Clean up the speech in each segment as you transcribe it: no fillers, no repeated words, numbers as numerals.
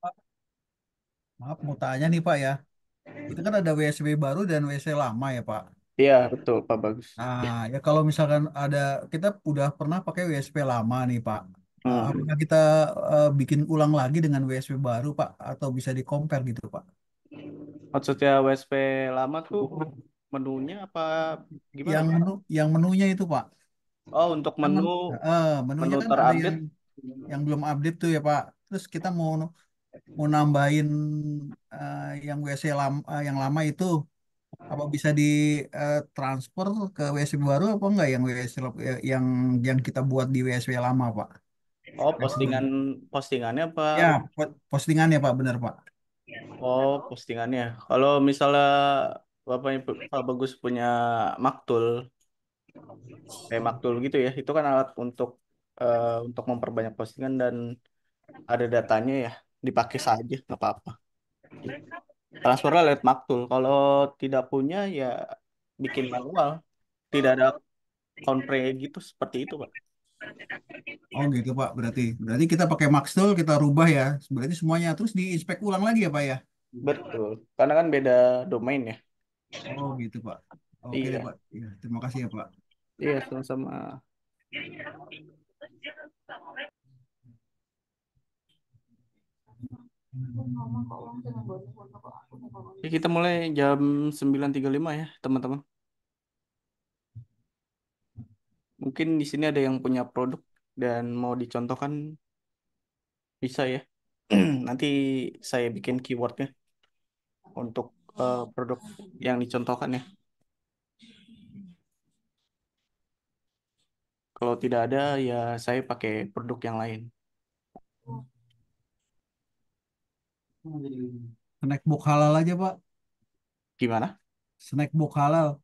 Pak, maaf mau tanya nih Pak ya. Itu kan ada WSB baru dan WC lama ya Pak. Iya, betul, Pak Bagus. Nah, ya kalau misalkan kita udah pernah pakai WSP lama nih Pak. Hmm. Apakah kita bikin ulang lagi dengan WSP baru Pak? Atau bisa di compare gitu Pak? Maksudnya WSP lama tuh menunya apa gimana, Yang Pak? yang menunya itu Pak. Oh, untuk Kan menu menunya kan ada yang terupdate. belum update tuh ya Pak. Terus kita mau mau nambahin yang WC yang lama itu. Apa bisa di transfer ke WSP baru apa enggak yang yang kita buat di WSP lama Pak? Oh, postingannya apa? Ya, postingannya Pak, benar Pak. Oh, postingannya. Kalau misalnya Pak Bagus punya Maktul, kayak Maktul gitu ya, itu kan alat untuk memperbanyak postingan dan ada datanya ya, dipakai saja, nggak apa-apa. Transfernya lewat Maktul. Kalau tidak punya ya bikin manual. Tidak ada konfre gitu seperti itu, Pak. Oh gitu Pak, berarti berarti kita pakai Maxtool kita rubah ya. Berarti semuanya terus diinspek ulang lagi ya Pak ya. Betul. Karena kan beda domain ya. Oh gitu Pak. Oke deh Iya. Pak. Ya, terima kasih ya Pak. Iya, sama-sama. Ya, kita mulai jam 9.35 ya, teman-teman. Mungkin di sini ada yang punya produk dan mau dicontohkan bisa ya. Nanti saya bikin keywordnya untuk produk yang dicontohkan ya. Kalau tidak ada ya saya pakai produk yang lain. Snackbook halal aja Pak. Gimana? Snackbook halal.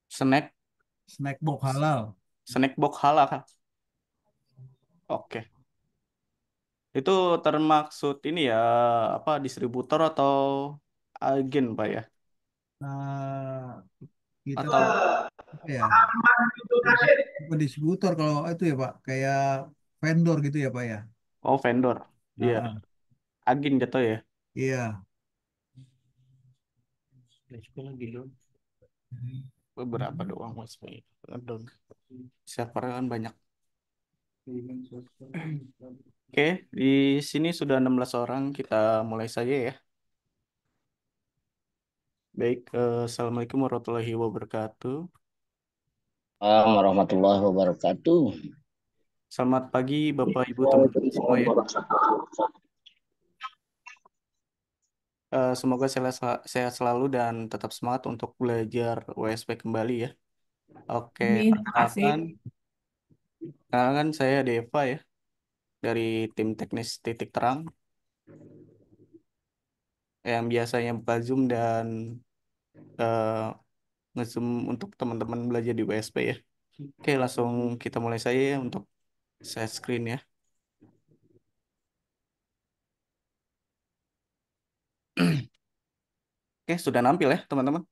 Snack, Snackbook halal. snack box halal kan? Oke. Itu termaksud ini ya, apa distributor atau agen, Pak ya? Nah, kita tuh Atau apa ya? Bukan distributor kalau itu ya Pak, kayak vendor gitu ya Pak ya. oh vendor. Iya, Nah, agen jatuh ya. iya. Ya, juga lagi dong. Beberapa doang Mas. Down. Server kan banyak. Oke, di sini sudah 16 orang. Kita mulai saja ya. Baik, Assalamualaikum warahmatullahi wabarakatuh. Assalamualaikum warahmatullahi wabarakatuh. Selamat pagi Bapak Ibu teman-teman semua ya. Semoga sehat selalu dan tetap semangat untuk belajar WSP kembali ya. Oke, Amin, makasih. perkenalkan, perkenalkan saya Deva ya dari tim teknis Titik Terang yang biasanya buka Zoom dan eh, nge-Zoom untuk teman-teman belajar di WSP ya. Oke, langsung kita mulai saja ya untuk share screen ya. Oke, sudah nampil ya teman-teman.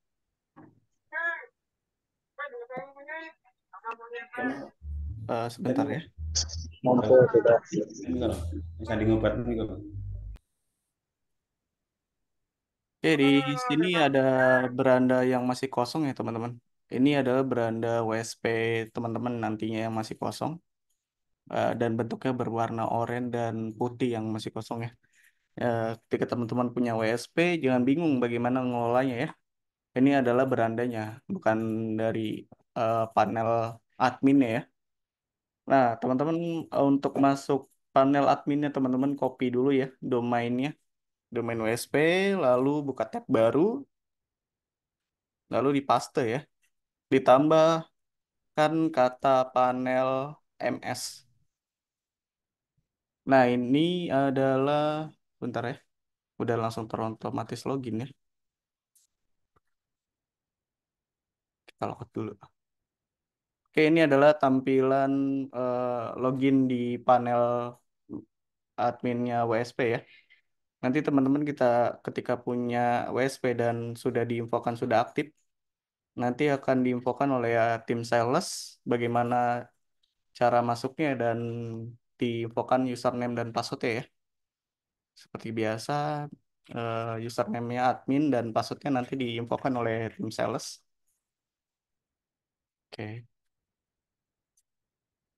Sebentar ya. Mampu tidak? Enggak, bisa ngobat juga. Oke, di sini ada beranda yang masih kosong ya teman-teman. Ini adalah beranda WSP teman-teman nantinya yang masih kosong. Dan bentuknya berwarna oranye dan putih yang masih kosong ya. Ketika teman-teman punya WSP, jangan bingung bagaimana mengelolanya ya. Ini adalah berandanya, bukan dari panel adminnya ya. Nah, teman-teman untuk masuk panel adminnya teman-teman copy dulu ya domainnya, domain WSP, lalu buka tab baru, lalu dipaste ya. Ditambahkan kata panel MS. Nah, ini adalah, bentar ya, udah langsung terotomatis login ya. Kita login dulu. Oke, ini adalah tampilan login di panel adminnya WSP ya. Nanti teman-teman kita ketika punya WSP dan sudah diinfokan sudah aktif, nanti akan diinfokan oleh tim sales bagaimana cara masuknya dan diinfokan username dan passwordnya ya. Seperti biasa, username-nya admin dan passwordnya nanti diinfokan oleh tim sales. Oke.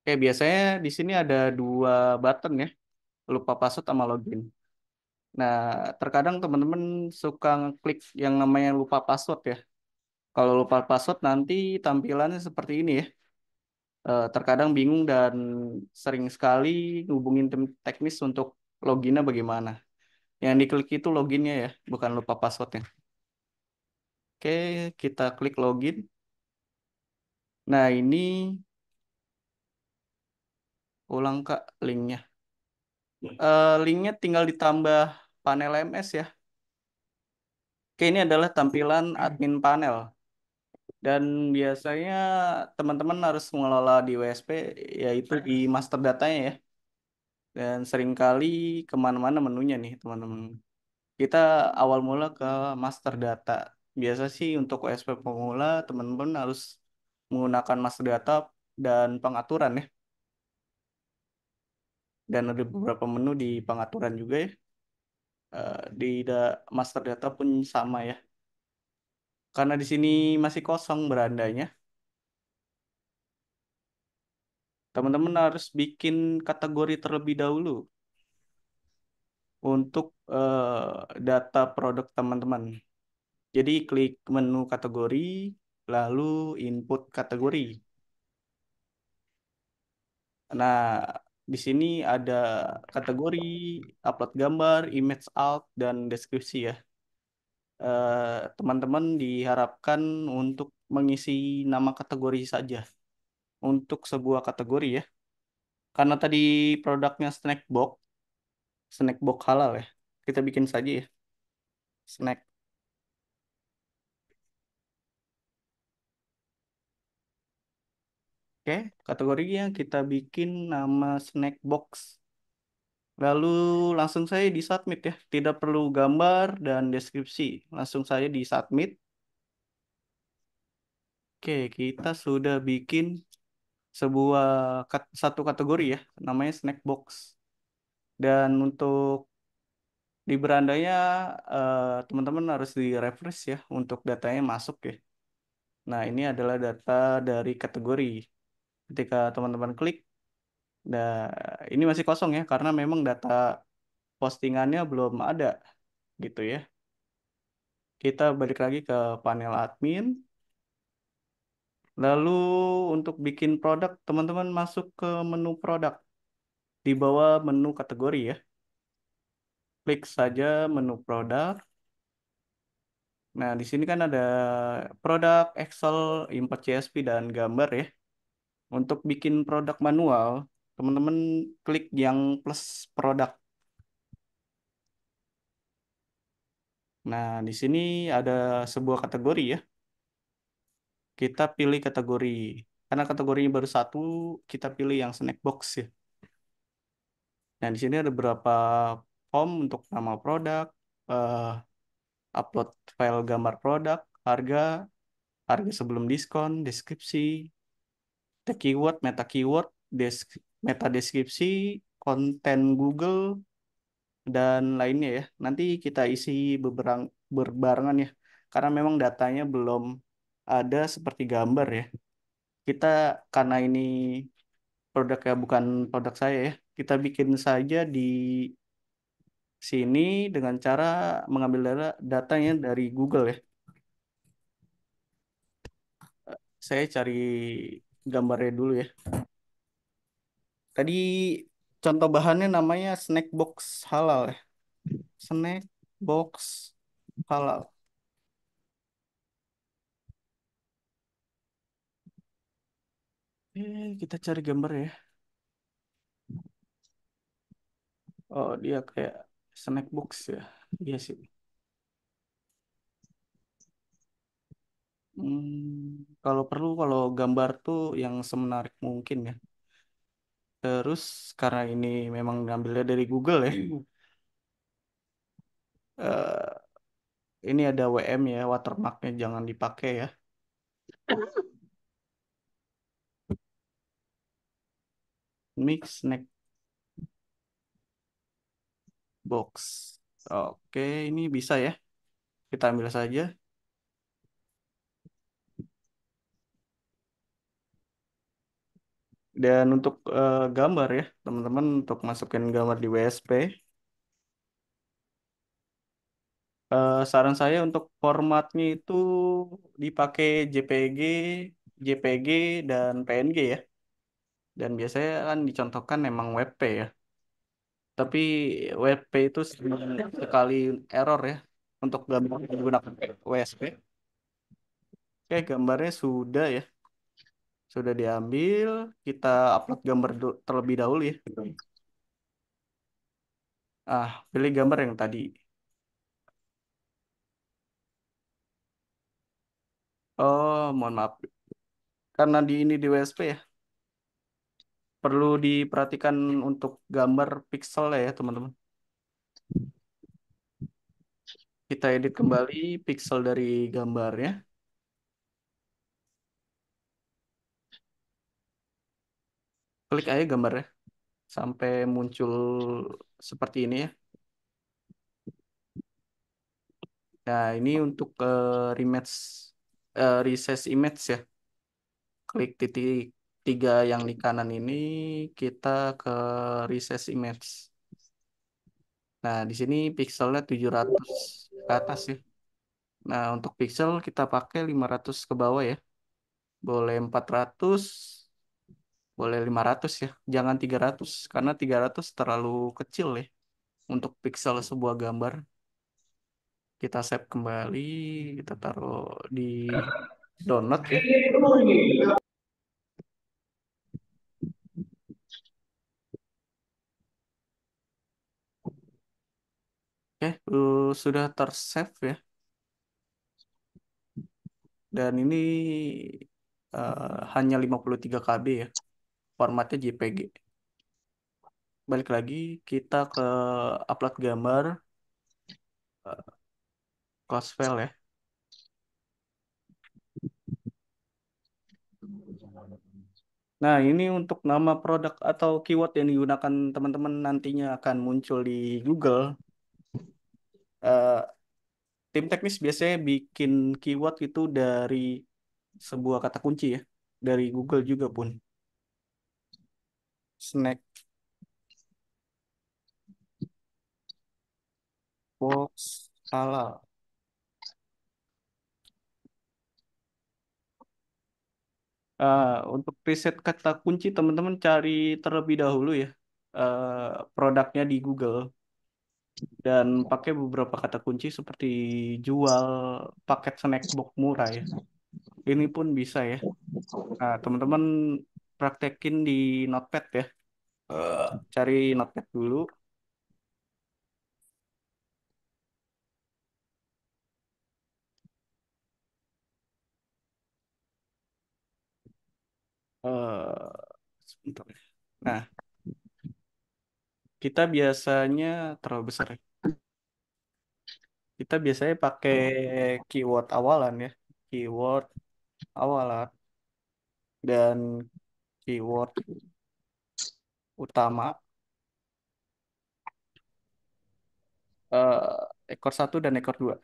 Oke, biasanya di sini ada 2 button ya, lupa password sama login. Nah, terkadang teman-teman suka ngeklik yang namanya lupa password ya. Kalau lupa password nanti tampilannya seperti ini ya. Terkadang bingung dan sering sekali ngubungin tim teknis untuk loginnya bagaimana. Yang diklik itu loginnya ya, bukan lupa passwordnya. Oke, kita klik login. Nah, ini ulang Kak linknya. Linknya tinggal ditambah panel MS ya. Oke, ini adalah tampilan admin panel. Dan biasanya teman-teman harus mengelola di WSP, yaitu di master datanya ya. Dan seringkali kemana-mana menunya nih teman-teman. Kita awal mula ke master data. Biasa sih untuk WSP pemula, teman-teman harus menggunakan master data dan pengaturan ya. Dan ada beberapa menu di pengaturan juga ya. Di master data pun sama ya. Karena di sini masih kosong berandanya, teman-teman harus bikin kategori terlebih dahulu untuk data produk teman-teman. Jadi klik menu kategori, lalu input kategori. Nah, di sini ada kategori upload gambar, image alt, dan deskripsi ya. Teman-teman diharapkan untuk mengisi nama kategori saja untuk sebuah kategori ya. Karena tadi produknya snack box halal ya. Kita bikin saja ya, snack. Oke, kategorinya kita bikin nama snack box. Lalu langsung saya di submit ya. Tidak perlu gambar dan deskripsi. Langsung saya di submit. Oke, kita sudah bikin sebuah satu kategori ya, namanya snack box. Dan untuk di berandanya teman-teman harus di refresh ya untuk datanya masuk ya. Nah, ini adalah data dari kategori. Ketika teman-teman klik, nah ini masih kosong ya karena memang data postingannya belum ada gitu ya. Kita balik lagi ke panel admin. Lalu untuk bikin produk, teman-teman masuk ke menu produk di bawah menu kategori ya. Klik saja menu produk. Nah, di sini kan ada produk, Excel, import CSV, dan gambar ya. Untuk bikin produk manual, teman-teman klik yang plus produk. Nah, di sini ada sebuah kategori ya. Kita pilih kategori. Karena kategorinya baru satu, kita pilih yang snack box ya. Nah, di sini ada beberapa form untuk nama produk, eh, upload file gambar produk, harga, harga sebelum diskon, deskripsi, keyword, meta keyword, meta deskripsi, konten Google, dan lainnya ya. Nanti kita isi berbarengan ya. Karena memang datanya belum ada seperti gambar ya. Kita karena ini produknya bukan produk saya ya. Kita bikin saja di sini dengan cara mengambil datanya dari Google ya. Saya cari gambarnya dulu ya. Tadi contoh bahannya namanya snack box halal ya. Snack box halal. Kita cari gambar ya. Oh, dia kayak snack box ya. Iya sih. Kalau perlu, kalau gambar tuh yang semenarik mungkin ya. Terus karena ini memang ngambilnya dari Google ya. eh, ini ada WM ya, watermarknya jangan dipakai ya. Mix snack. box. Oke, ini bisa ya. Kita ambil saja. Dan untuk gambar ya, teman-teman, untuk masukin gambar di WSP, saran saya untuk formatnya itu dipakai JPG, JPG dan PNG ya. Dan biasanya kan dicontohkan memang WebP ya. Tapi WebP itu sering sekali error ya untuk gambar menggunakan WSP. Oke, gambarnya sudah ya. Sudah diambil, kita upload gambar terlebih dahulu ya. Pilih gambar yang tadi. Oh, mohon maaf. Karena di ini di WSP ya, perlu diperhatikan untuk gambar pixel ya teman-teman. Kita edit kembali pixel dari gambarnya. Klik aja gambarnya sampai muncul seperti ini ya. Nah, ini untuk rematch, resize image ya. Klik titik 3 yang di kanan ini, kita ke resize image. Nah, di sini pixelnya 700 ke atas ya. Nah, untuk pixel kita pakai 500 ke bawah ya. Boleh 400, boleh 500 ya. Jangan 300 karena 300 terlalu kecil ya untuk pixel sebuah gambar. Kita save kembali, kita taruh di download ya. Oke, sudah tersave ya. Dan ini hanya 53 KB ya. Formatnya JPG. Balik lagi, kita ke upload gambar, close file ya. Nah, ini untuk nama produk atau keyword yang digunakan teman-teman nantinya akan muncul di Google. Eh, Tim teknis biasanya bikin keyword itu dari sebuah kata kunci ya. Dari Google juga pun. Snack box halal. Untuk riset kata kunci teman-teman cari terlebih dahulu ya produknya di Google dan pakai beberapa kata kunci seperti jual paket snack box murah ya. Ini pun bisa ya. Nah, teman-teman praktekin di Notepad ya. Cari Notepad dulu. Eh, Sebentar ya. Nah, kita biasanya terlalu besar ya. Kita biasanya pakai keyword awalan ya. Keyword awalan dan keyword utama, ekor satu dan ekor dua.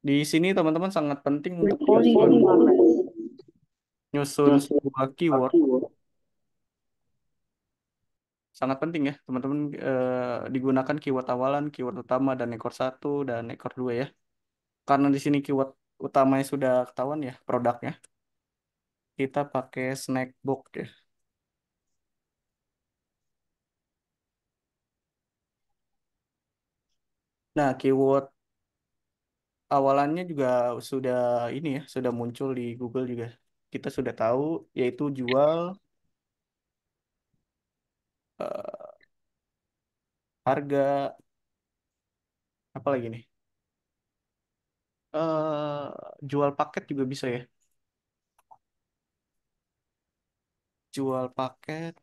Di sini teman-teman sangat penting untuk nyusun nyusun sebuah keyword. Sangat penting ya teman-teman, digunakan keyword awalan, keyword utama dan ekor satu dan ekor dua ya. Karena di sini keyword utamanya sudah ketahuan ya produknya. Kita pakai snack box ya. Nah, keyword awalannya juga sudah ini ya, sudah muncul di Google juga. Kita sudah tahu yaitu jual, eh, harga, apa lagi nih? eh Jual paket juga bisa ya. Jual paket,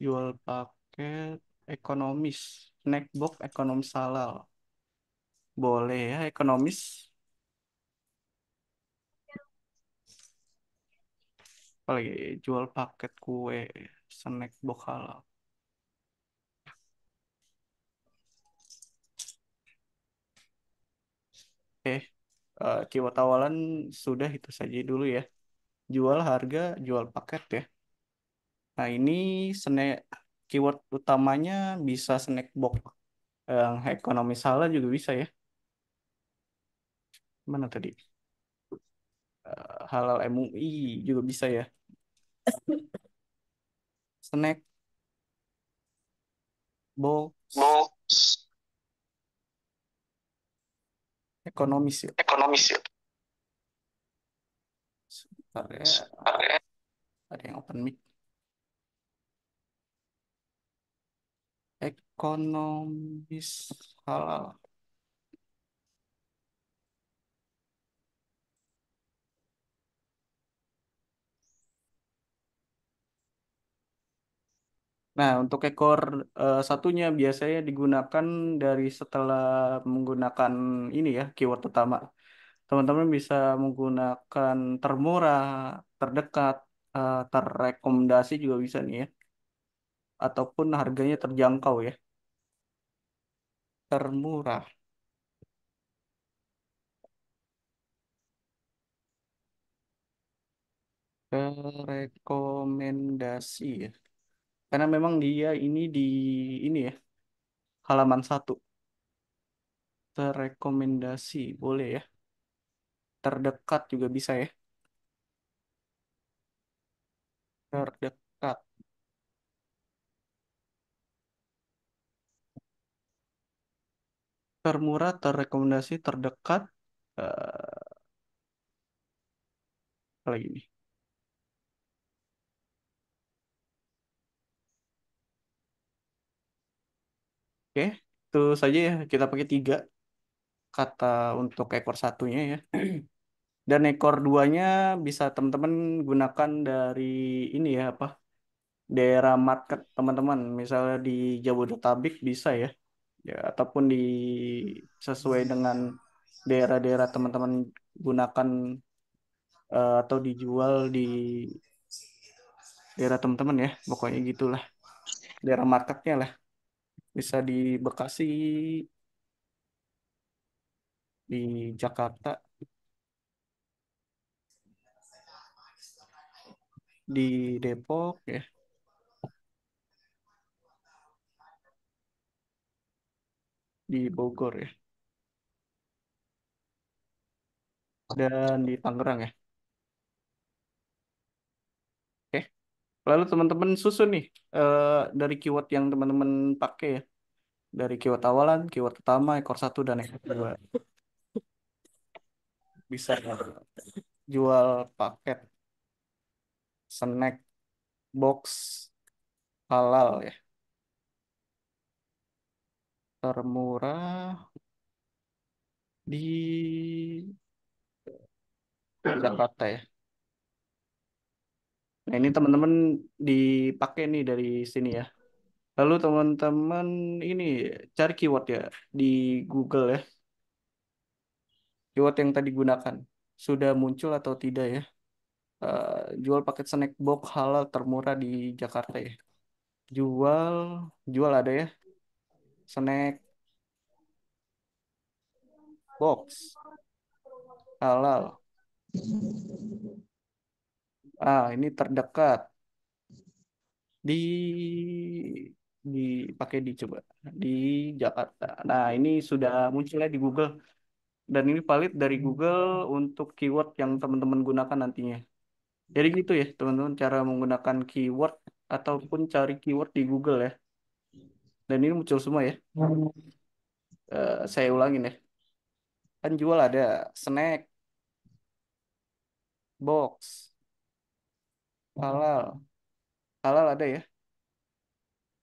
jual paket ekonomis, snack box ekonomis halal. Boleh ya, ekonomis. Apalagi jual paket kue, snack box halal. Oke, keyword awalan sudah itu saja dulu ya. Jual harga, jual paket ya. Nah ini snack keyword utamanya bisa snack box yang ekonomi halal juga bisa ya. Mana tadi? Halal MUI juga bisa ya. Snack box ekonomis ya. Sebentar ya. Ada yang open mic. Ekonomis halal. Nah, untuk ekor satunya biasanya digunakan dari setelah menggunakan ini ya, keyword utama. Teman-teman bisa menggunakan termurah, terdekat, terrekomendasi juga bisa nih ya. Ataupun harganya terjangkau ya. Termurah, rekomendasi ya. Karena memang dia ini di ini ya, halaman satu. Terrekomendasi, boleh ya. Terdekat juga bisa ya. Terdekat. Termurah, terrekomendasi, terdekat. Apa lagi nih? Oke, itu saja ya. Kita pakai 3 kata untuk ekor satunya ya. Dan ekor duanya bisa teman-teman gunakan dari ini ya apa? Daerah market teman-teman. Misalnya di Jabodetabek bisa ya. Ya, ataupun di sesuai dengan daerah-daerah teman-teman gunakan atau dijual di daerah teman-teman ya. Pokoknya gitulah. Daerah marketnya lah. Bisa di Bekasi, di Jakarta, di Depok ya, di Bogor ya, dan di Tangerang ya. Oke. Lalu teman-teman susun nih dari keyword yang teman-teman pakai ya. Dari keyword awalan, keyword utama, ekor satu dan ekor dua. Bisa jual paket snack box halal ya. Termurah di Jakarta ya. Nah, ini teman-teman dipakai nih dari sini ya. Lalu teman-teman ini cari keyword ya di Google ya. Keyword yang tadi gunakan sudah muncul atau tidak ya? Jual paket snack box halal termurah di Jakarta ya. Jual, jual ada ya. Snack box halal. Ini terdekat di dipakai di coba di Jakarta. Nah, ini sudah munculnya di Google dan ini valid dari Google untuk keyword yang teman-teman gunakan nantinya. Jadi gitu ya, teman-teman, cara menggunakan keyword ataupun cari keyword di Google ya. Dan ini muncul semua ya. Saya ulangin ya. Kan jual ada snack, box, halal. Halal ada ya.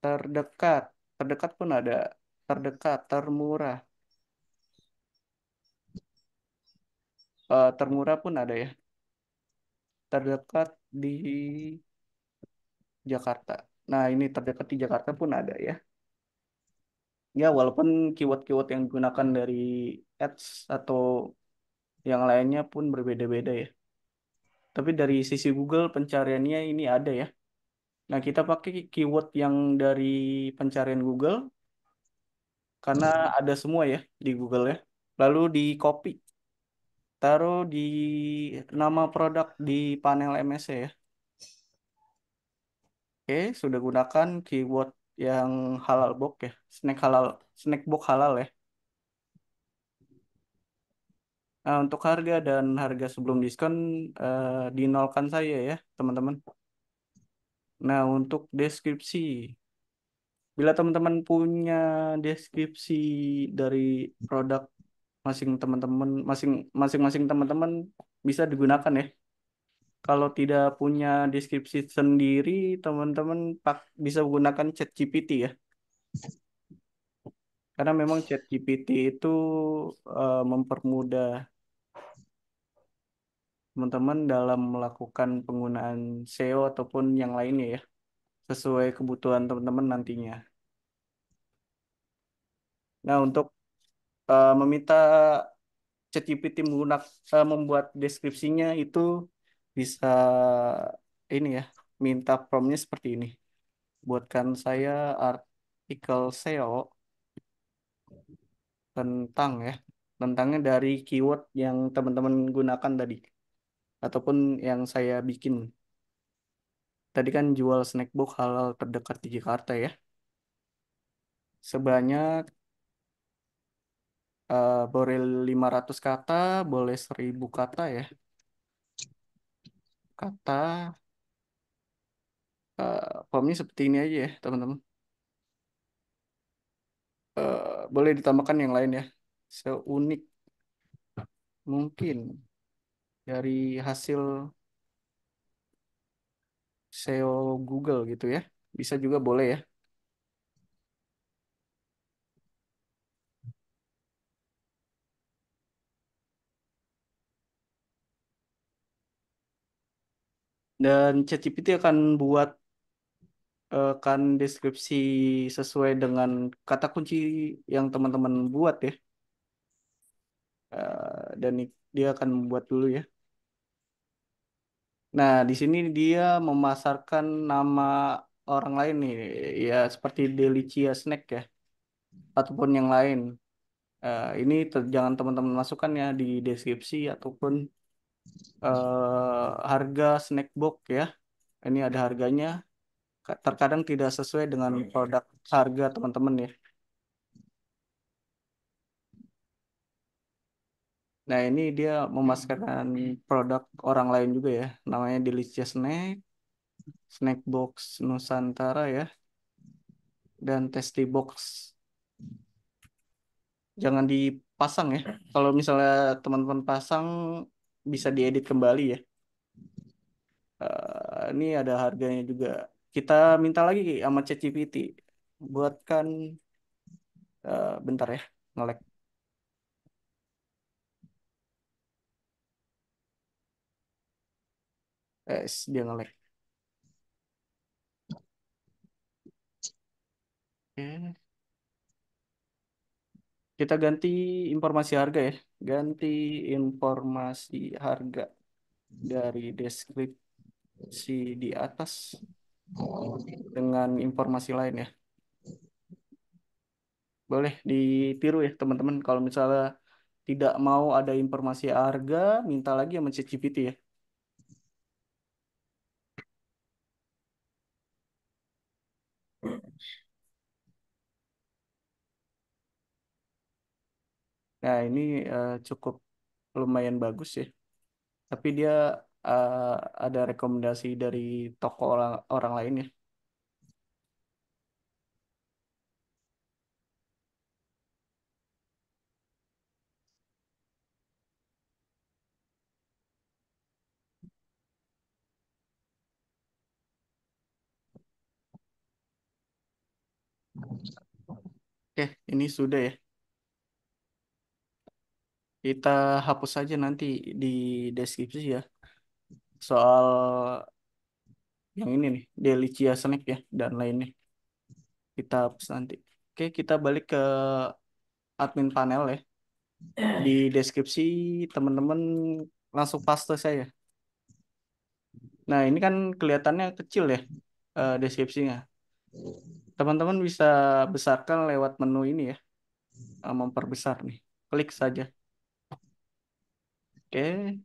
Terdekat. Terdekat pun ada. Terdekat, termurah. Termurah pun ada ya. Terdekat di Jakarta. Nah, ini terdekat di Jakarta pun ada ya. Ya, walaupun keyword-keyword yang digunakan dari ads atau yang lainnya pun berbeda-beda ya. Tapi dari sisi Google pencariannya ini ada ya. Nah, kita pakai keyword yang dari pencarian Google karena ada semua ya di Google ya. Lalu di copy, taruh di nama produk di panel MS ya. Oke, sudah gunakan keyword yang halal box ya, snack box halal ya. Nah, untuk harga dan harga sebelum diskon dinolkan saya ya, teman-teman. Nah, untuk deskripsi, bila teman-teman punya deskripsi dari produk masing-masing teman-teman bisa digunakan ya. Kalau tidak punya deskripsi sendiri, teman-teman bisa menggunakan ChatGPT ya. Karena memang ChatGPT itu mempermudah teman-teman dalam melakukan penggunaan SEO ataupun yang lainnya ya, sesuai kebutuhan teman-teman nantinya. Nah, untuk meminta ChatGPT membuat deskripsinya itu bisa ini ya, minta promptnya seperti ini. Buatkan saya artikel SEO tentang ya, tentangnya dari keyword yang teman-teman gunakan tadi ataupun yang saya bikin. Tadi kan jual snack box halal terdekat di Jakarta ya. Sebanyak boleh 500 kata, boleh 1000 kata ya. Kata formnya seperti ini aja ya, teman-teman. Boleh ditambahkan yang lain ya. Seunik mungkin dari hasil SEO Google gitu ya. Bisa juga boleh ya. Dan ChatGPT akan buat kan deskripsi sesuai dengan kata kunci yang teman-teman buat ya. Dan dia akan membuat dulu ya. Nah, di sini dia memasarkan nama orang lain nih, ya seperti Delicia Snack ya, ataupun yang lain. Ini jangan teman-teman masukkan ya di deskripsi ataupun harga snack box ya. Ini ada harganya. Terkadang tidak sesuai dengan produk harga teman-teman ya. Nah, ini dia memasarkan produk orang lain juga ya. Namanya Delicious Snack, Snack Box Nusantara ya, dan Tasty Box. Jangan dipasang ya. Kalau misalnya teman-teman pasang, bisa diedit kembali ya. Ini ada harganya juga. Kita minta lagi sama ChatGPT. Buatkan, bentar ya, ngelek. Dia ngelek. Oke. Kita ganti informasi harga ya. Ganti informasi harga dari deskripsi di atas dengan informasi lain ya. Boleh ditiru ya teman-teman. Kalau misalnya tidak mau ada informasi harga, minta lagi sama ChatGPT ya. Nah, ini cukup lumayan bagus ya. Tapi dia eh, ada rekomendasi dari toko orang orang lain ya. Oke, ini sudah ya. Kita hapus saja nanti di deskripsi ya. Soal yang ini nih, Delicia Snack ya dan lainnya. Kita hapus nanti. Oke, kita balik ke admin panel ya. Di deskripsi teman-teman langsung paste saya. Nah, ini kan kelihatannya kecil ya deskripsinya. Teman-teman bisa besarkan lewat menu ini ya, memperbesar nih. Klik saja. Oke,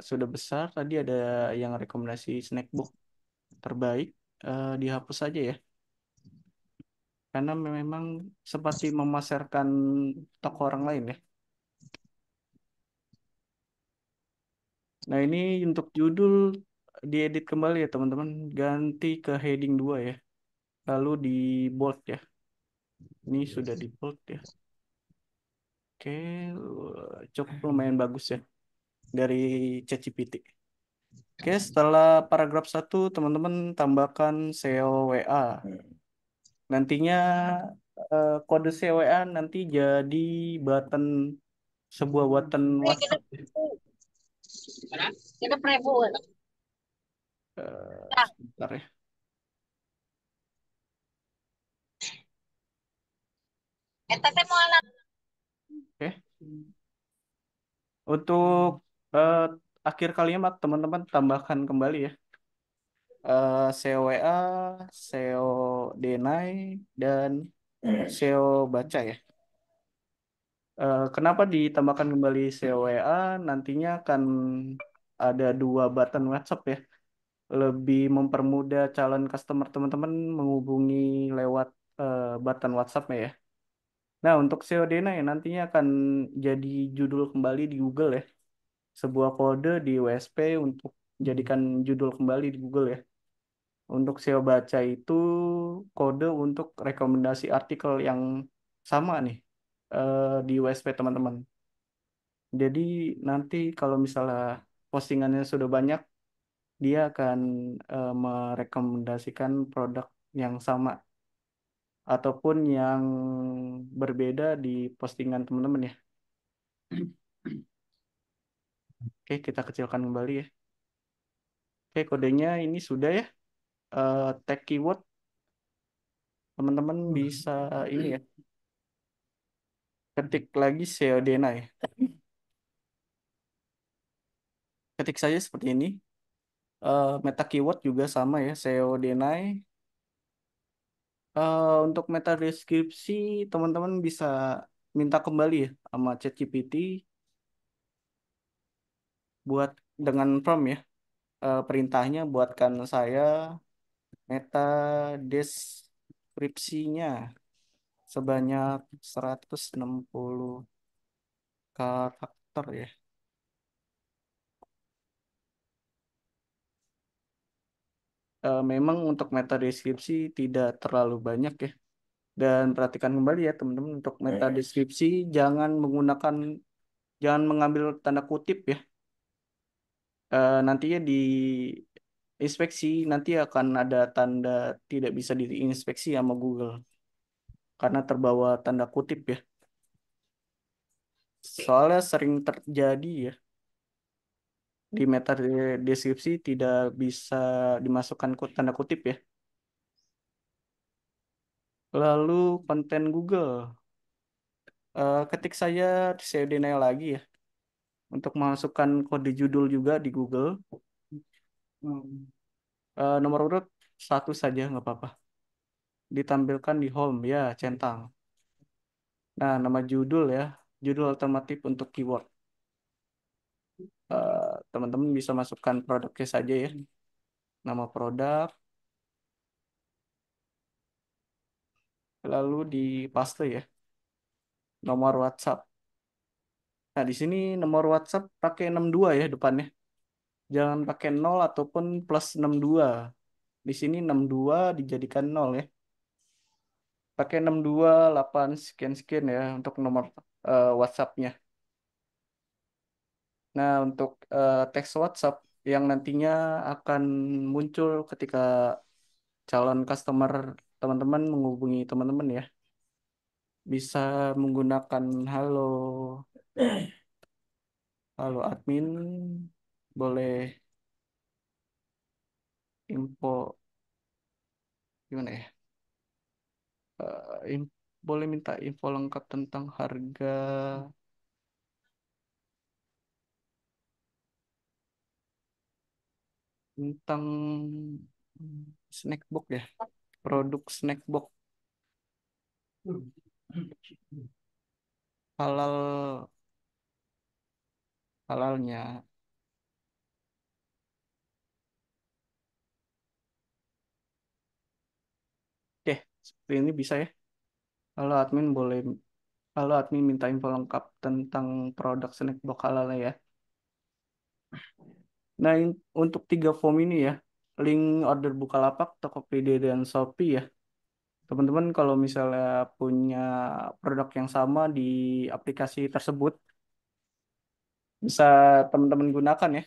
sudah besar. Tadi ada yang rekomendasi snackbox terbaik, dihapus saja ya. Karena memang seperti memasarkan toko orang lain ya. Nah, ini untuk judul diedit kembali ya teman-teman. Ganti ke heading 2 ya. Lalu di bold ya. Ini sudah di bold ya. Oke, cukup lumayan bagus ya dari ChatGPT. Oke, setelah paragraf 1 teman-teman tambahkan SEO WA. Nantinya kode SEO WA nanti jadi button, sebuah button WhatsApp. Kita prepo. Sebentar ya. Eta teh mau anak. Oke. Untuk eh, akhir kalimat teman-teman tambahkan kembali ya. SEO WA, SEO deny, dan SEO baca ya. Kenapa ditambahkan kembali SEO WA? Nantinya akan ada 2 button WhatsApp ya. Lebih mempermudah calon customer teman-teman menghubungi lewat button WhatsApp-nya ya. Nah, untuk SEO deny nantinya akan jadi judul kembali di Google ya. Sebuah kode di WSP untuk jadikan judul kembali di Google ya. Untuk SEO baca itu kode untuk rekomendasi artikel yang sama nih di WSP teman-teman. Jadi nanti kalau misalnya postingannya sudah banyak, dia akan merekomendasikan produk yang sama ataupun yang berbeda di postingan teman-teman ya. Oke, kita kecilkan kembali ya. Oke, kodenya ini sudah ya. Tag keyword teman-teman bisa ini ya. Ketik lagi SEO deny. Ketik saja seperti ini. Meta keyword juga sama ya, SEO deny. Untuk meta deskripsi teman-teman bisa minta kembali ya sama ChatGPT buat dengan prompt ya. Perintahnya buatkan saya meta deskripsinya sebanyak 160 karakter ya. Memang untuk meta deskripsi tidak terlalu banyak ya. Dan perhatikan kembali ya teman-teman, untuk meta deskripsi jangan mengambil tanda kutip ya. Nantinya di inspeksi nanti akan ada tanda tidak bisa diinspeksi sama Google karena terbawa tanda kutip ya. Soalnya sering terjadi ya di meta deskripsi tidak bisa dimasukkan tanda kutip ya. Lalu konten Google. Ketik saya CDNA lagi ya untuk masukkan kode judul juga di Google. Nomor urut 1 saja nggak apa-apa. Ditampilkan di home ya, centang. Nah, nama judul ya, judul alternatif untuk keyword. Teman-teman bisa masukkan produknya saja ya. Nama produk, lalu di paste ya. Nomor WhatsApp. Nah, di sini nomor WhatsApp pakai 62 ya depannya. Jangan pakai 0 ataupun plus 62. Di sini 62 dijadikan 0 ya. Pakai 628 sekian-sekian ya untuk nomor WhatsApp-nya. Nah, untuk teks WhatsApp yang nantinya akan muncul ketika calon customer teman-teman menghubungi teman-teman ya. Bisa menggunakan halo admin, boleh info gimana ya? Boleh minta info lengkap tentang harga tentang snack box ya, produk snack box halal halalnya. Oke, seperti ini bisa ya. Halo admin boleh, halo admin minta info lengkap tentang produk snack box halal ya. Nah, untuk tiga form ini ya, link order Bukalapak, Tokopedia, dan Shopee ya. Teman-teman kalau misalnya punya produk yang sama di aplikasi tersebut, bisa teman-teman gunakan ya.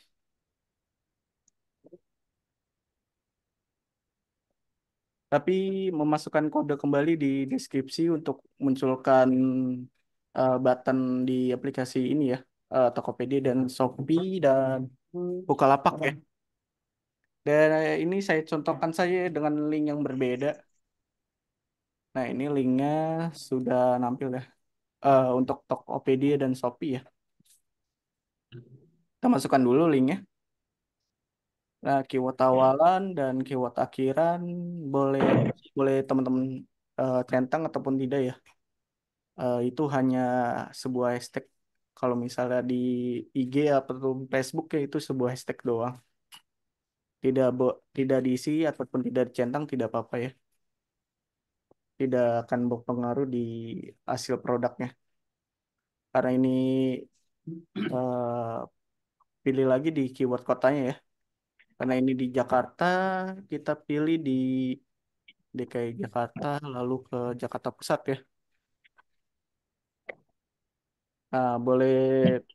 Tapi memasukkan kode kembali di deskripsi untuk munculkan button di aplikasi ini ya, Tokopedia dan Shopee dan Bukalapak ya. Dan ini saya contohkan saja dengan link yang berbeda. Nah, ini linknya sudah nampil ya. Untuk Tokopedia dan Shopee ya. Kita masukkan dulu linknya. Nah, keyword awalan dan keyword akhiran boleh boleh teman-teman centang ataupun tidak ya. Itu hanya sebuah hashtag. Kalau misalnya di IG atau Facebook ya itu sebuah hashtag doang. Tidak diisi ataupun tidak dicentang tidak apa-apa ya. Tidak akan berpengaruh di hasil produknya. Karena ini eh, pilih lagi di keyword kotanya ya. Karena ini di Jakarta, kita pilih di DKI Jakarta, lalu ke Jakarta Pusat ya. Nah, boleh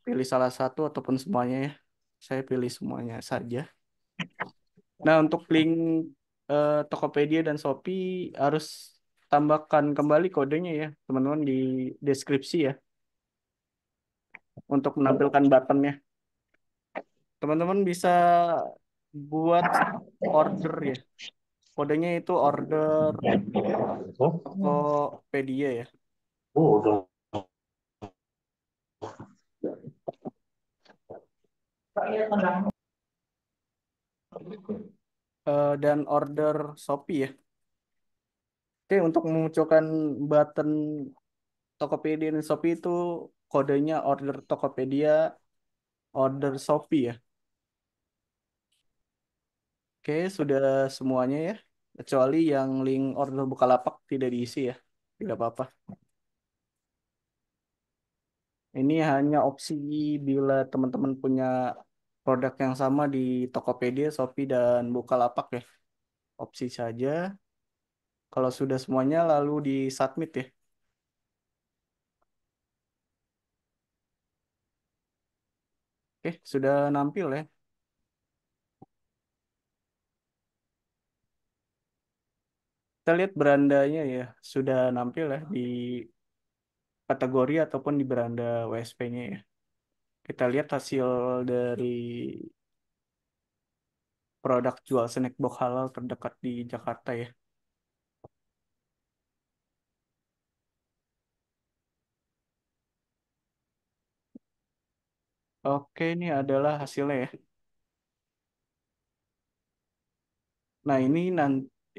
pilih salah satu ataupun semuanya ya. Saya pilih semuanya saja. Nah, untuk link Tokopedia dan Shopee harus tambahkan kembali kodenya ya, teman-teman di deskripsi ya, untuk menampilkan buttonnya. Teman-teman bisa buat order ya. Kodenya itu order Tokopedia ya. Dan order Shopee ya. Oke, untuk memunculkan button Tokopedia dan Shopee itu kodenya order Tokopedia, order Shopee ya. Oke, sudah semuanya ya. Kecuali yang link order Bukalapak tidak diisi ya. Tidak apa-apa. Ini hanya opsi bila teman-teman punya produk yang sama di Tokopedia, Shopee, dan Bukalapak ya. Opsi saja. Kalau sudah semuanya lalu di submit ya. Oke, sudah nampil ya. Kita lihat berandanya ya. Sudah nampil ya di kategori ataupun di beranda WSP-nya ya. Kita lihat hasil dari produk jual snack box halal terdekat di Jakarta ya. Oke, ini adalah hasilnya ya. Nah, ini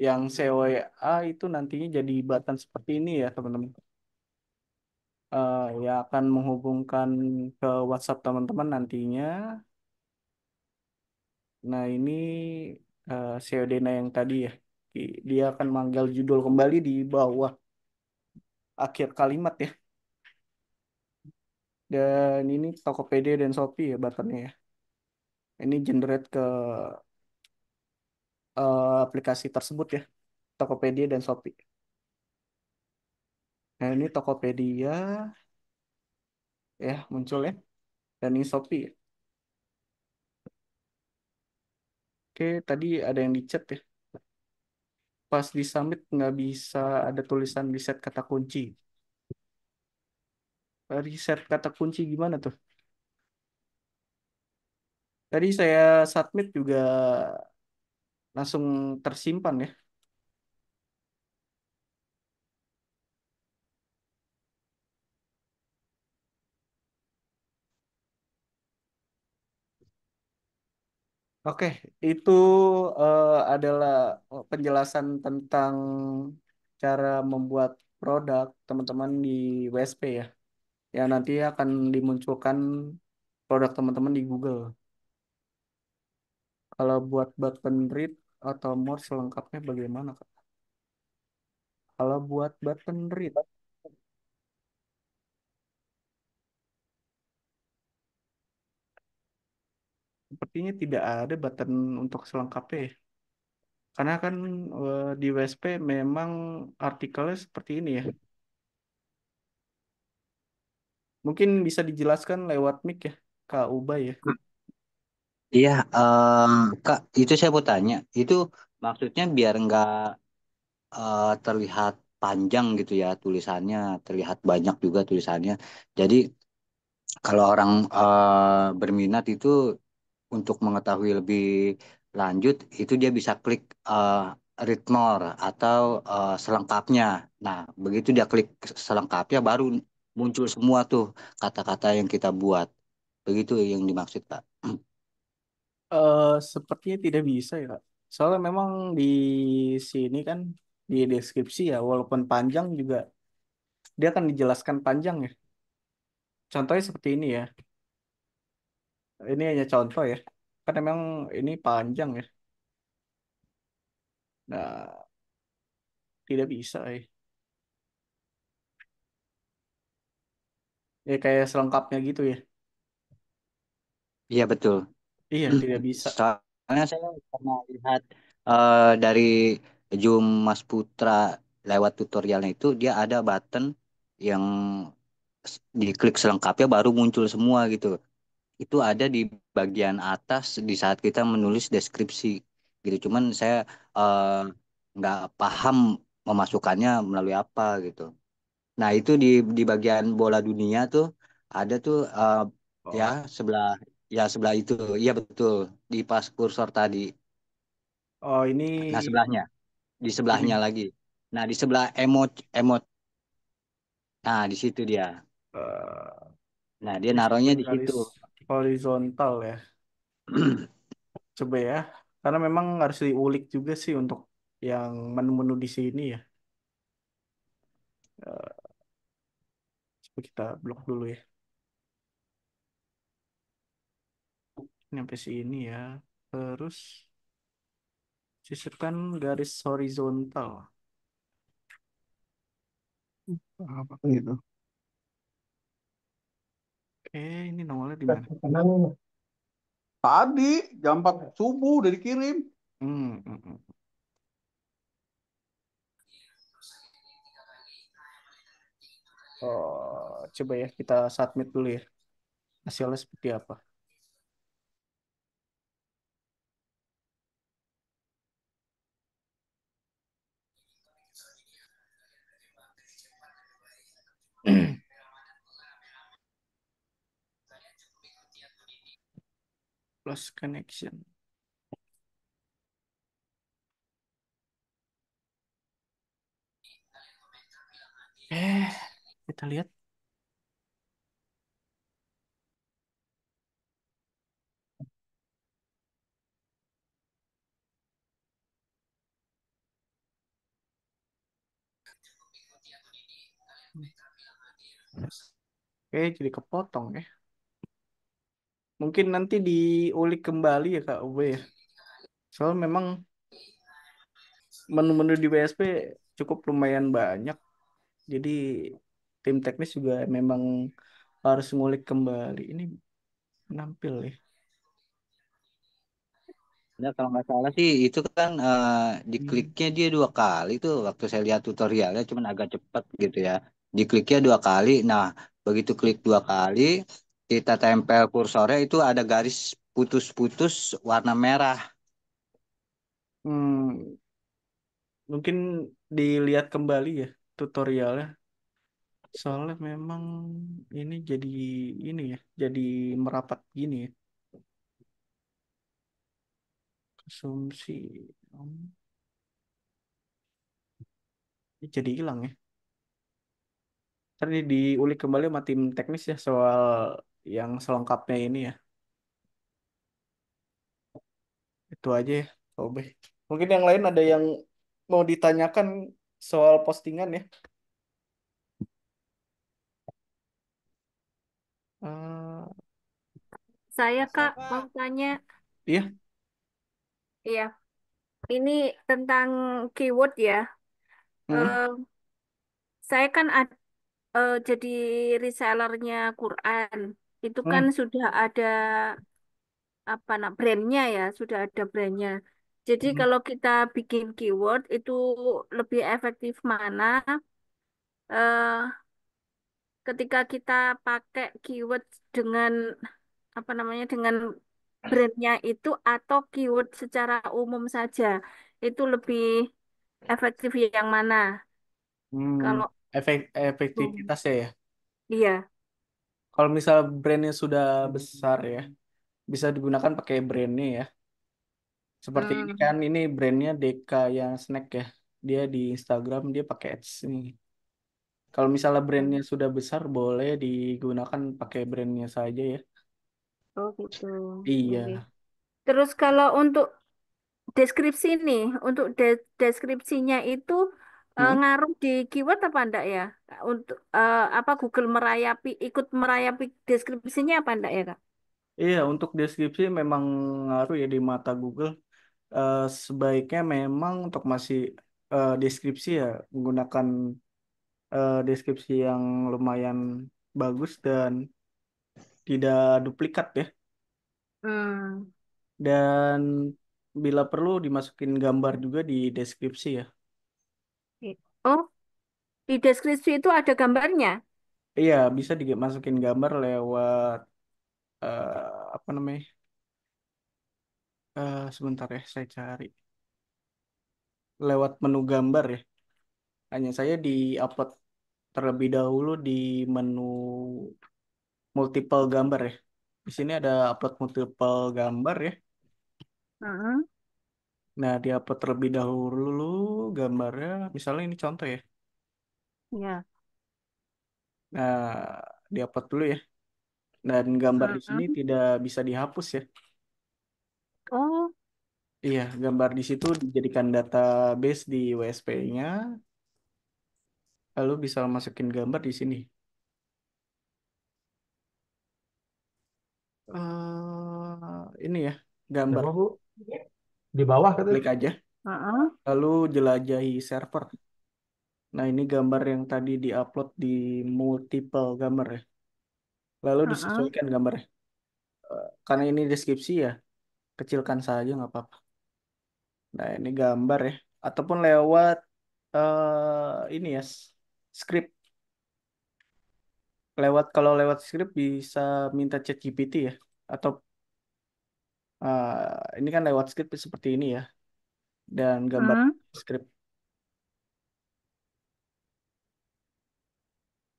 yang CWA itu nantinya jadi button seperti ini ya, teman-teman. Yang akan menghubungkan ke WhatsApp teman-teman nantinya. Nah, ini COD-nya yang tadi ya. Dia akan manggil judul kembali di bawah akhir kalimat ya. Dan ini Tokopedia dan Shopee ya buttonnya ya. Ini generate ke aplikasi tersebut ya. Tokopedia dan Shopee. Nah, ini Tokopedia ya muncul ya. Dan ini Shopee ya. Oke, tadi ada yang di chat ya. Pas di submit nggak bisa ada tulisan reset kata kunci. Reset kata kunci gimana tuh? Tadi saya submit juga langsung tersimpan ya. Oke, itu adalah penjelasan tentang cara membuat produk teman-teman di WSP ya. Ya nanti akan dimunculkan produk teman-teman di Google. Kalau buat button read atau more selengkapnya bagaimana, Kak? Kalau buat button read, sepertinya tidak ada button untuk selengkapnya ya. Karena kan di WSP memang artikelnya seperti ini ya. Mungkin bisa dijelaskan lewat mic ya, Kak Ubay ya. Iya, Kak, itu saya mau tanya, itu maksudnya biar nggak terlihat panjang gitu ya tulisannya, terlihat banyak juga tulisannya. Jadi kalau orang berminat itu untuk mengetahui lebih lanjut, itu dia bisa klik read more atau selengkapnya. Nah, begitu dia klik selengkapnya, baru muncul semua tuh kata-kata yang kita buat. Begitu yang dimaksud, Kak. Sepertinya tidak bisa ya, Kak. Soalnya memang di sini kan di deskripsi ya, walaupun panjang juga dia akan dijelaskan panjang ya. Contohnya seperti ini ya. Ini hanya contoh ya. Kan memang ini panjang ya. Nah, tidak bisa ya. Ya kayak selengkapnya gitu ya. Iya, betul. Iya, tidak bisa. Soalnya saya pernah lihat dari Zoom Mas Putra lewat tutorialnya itu dia ada button yang diklik selengkapnya baru muncul semua gitu. Itu ada di bagian atas di saat kita menulis deskripsi gitu. Cuman saya eh, nggak paham memasukkannya melalui apa gitu. Nah itu di bagian bola dunia tuh ada tuh ya Oh, sebelah ya sebelah itu. Iya betul di pas kursor tadi. oh ini Nah sebelahnya di sebelahnya ini lagi. Nah di sebelah emot emot. Nah di situ dia. eh, Nah dia naruhnya disebut di situ. garis horizontal ya. Coba ya. Karena memang harus diulik juga sih untuk yang menu-menu di sini ya. Eh, Coba kita blok dulu ya. Ini sampai sini ya. Terus sisipkan garis horizontal. Apa itu? Oke, ini nongolnya di mana? Tadi jam 4 subuh udah dikirim. Hmm, hmm, hmm. Oh, coba ya kita submit dulu ya. Hasilnya seperti apa? Plus connection. Eh, kita lihat. Jadi kepotong ya. Mungkin nanti diulik kembali ya Kak Ube ya. Soal memang menu-menu di WSP cukup lumayan banyak. Jadi tim teknis juga memang harus ngulik kembali. Ini menampil ya. Nah, kalau nggak salah sih itu kan Hmm. dikliknya dia dua kali tuh waktu saya lihat tutorialnya cuman agak cepat gitu ya. Dikliknya dua kali. Nah, begitu klik dua kali, kita tempel kursornya itu ada garis putus-putus warna merah. Hmm, mungkin dilihat kembali ya tutorialnya. Soalnya memang ini jadi ini ya, jadi merapat gini ya. Konsumsi. Hmm, ini jadi hilang ya. Tadi diulik kembali sama tim teknis ya soal yang selengkapnya ini ya. Itu aja ya, Obe. Mungkin yang lain ada yang mau ditanyakan soal postingan ya. Eh, Saya Kak mau tanya, iya. iya, ini tentang keyword ya. Hmm. Eh, saya kan jadi resellernya Quran. Itu kan Hmm. sudah ada apa nak brandnya ya, sudah ada brandnya. Jadi Hmm. kalau kita bikin keyword itu lebih efektif mana? eh Ketika kita pakai keyword dengan apa namanya dengan brandnya itu atau keyword secara umum saja itu lebih efektif yang mana? Hmm. Kalau um, Efektivitasnya ya. iya, Kalau misal brandnya sudah besar ya, bisa digunakan pakai brandnya ya. Seperti ini hmm, kan, ini brandnya Deka yang snack ya. Dia di Instagram dia pakai ads ini. Kalau misalnya brandnya sudah besar, boleh digunakan pakai brandnya saja ya. oh gitu. Oke. Iya. Terus kalau untuk deskripsi nih, untuk deskripsinya itu Hmm? ngaruh di keyword apa enggak ya? Untuk apa Google ikut merayapi deskripsinya apa enggak ya, Kak? Iya, untuk deskripsi memang ngaruh ya di mata Google. Sebaiknya memang untuk masih deskripsi ya menggunakan deskripsi yang lumayan bagus dan tidak duplikat ya. Hmm. Dan bila perlu dimasukin gambar juga di deskripsi ya. Oh, di deskripsi itu ada gambarnya. Iya, bisa dimasukin gambar lewat apa namanya? Sebentar ya, saya cari. Lewat menu gambar ya. Hanya saya di-upload terlebih dahulu di menu multiple gambar ya. Di sini ada upload multiple gambar ya. Heeh. Nah, di-upload terlebih dahulu gambarnya. Misalnya ini contoh ya. Ya. Nah, di-upload dulu ya. Dan gambar di sini Heeh. tidak bisa dihapus ya. Oh, Iya, gambar di situ dijadikan database di WSP-nya, lalu bisa masukin gambar di sini. Ini ya, gambar. Coba Bu, di bawah Klik katanya. aja, heeh. lalu jelajahi server. Nah, ini gambar yang tadi diupload di multiple gambar ya. Lalu Heeh. disesuaikan gambarnya. Karena ini deskripsi ya, kecilkan saja nggak apa-apa. Nah, ini gambar ya. Ataupun lewat ini ya, script. Kalau lewat script bisa minta chat GPT ya. Atau ini kan lewat script seperti ini ya. Dan gambar Heeh. script.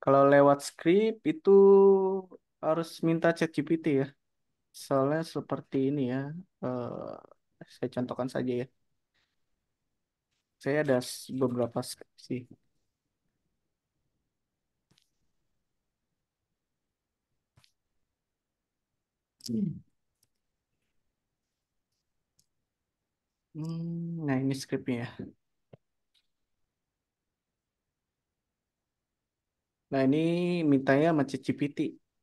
Kalau lewat script itu harus minta chat GPT ya. Soalnya seperti ini ya. Saya contohkan saja ya. Saya ada beberapa script sih. Nah ini scriptnya ya. Nah ini mintanya sama ChatGPT.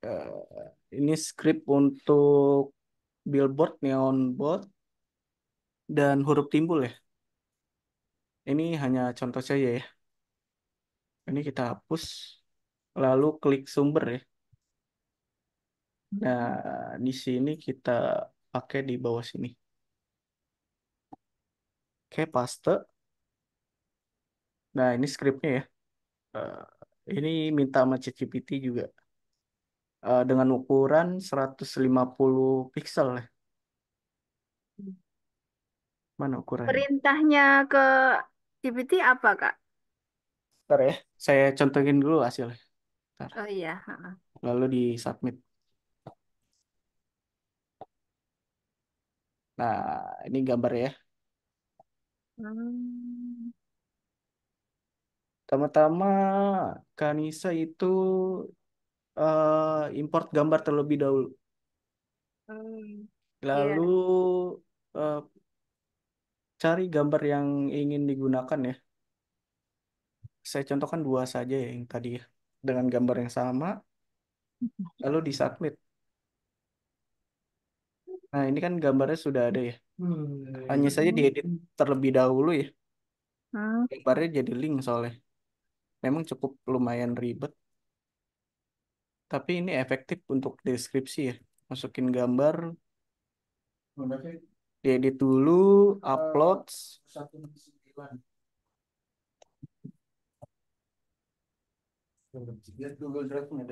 Eh, ini script untuk billboard, neon board, dan huruf timbul ya. Ini hanya contoh saja ya. Ini kita hapus, lalu klik sumber ya. Nah di sini kita pakai di bawah sini. Oke, paste. Nah ini scriptnya ya. Eh, ini minta sama ChatGPT juga. Dengan ukuran 150 pixel ya. Mana ukurannya? Perintahnya ke GPT apa, Kak? Ntar ya, saya contohin dulu hasilnya. Ntar. Oh iya. Heeh. Lalu di submit. Nah, ini gambar ya. Hmm. Pertama-tama Kanisa itu import gambar terlebih dahulu. Hmm. Lalu Iya. eh, cari gambar yang ingin digunakan ya. Saya contohkan dua saja ya yang tadi ya. Dengan gambar yang sama, lalu disubmit. Nah, ini kan gambarnya sudah ada ya. Hanya saja diedit terlebih dahulu ya. Hmm. Gambarnya jadi link soalnya. Memang cukup lumayan ribet, tapi ini efektif untuk deskripsi ya. Masukin gambar, diedit dulu, upload.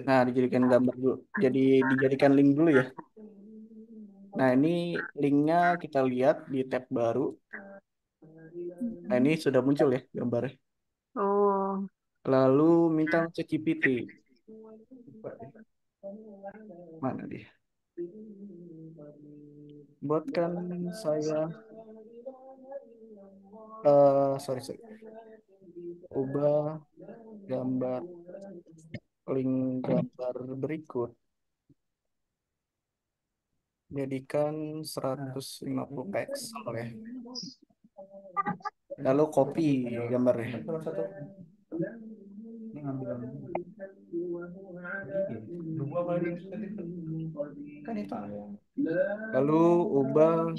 Nah, dijadikan gambar dulu. Jadi dijadikan link dulu ya. Nah, ini linknya kita lihat di tab baru. Nah, ini sudah muncul ya gambarnya. Oh. Lalu minta cek GPT. Mana dia? Buatkan saya, sorry. Ubah gambar, link gambar berikut. Jadikan 150 pixel ya. Lalu copy gambarnya. Lalu ubah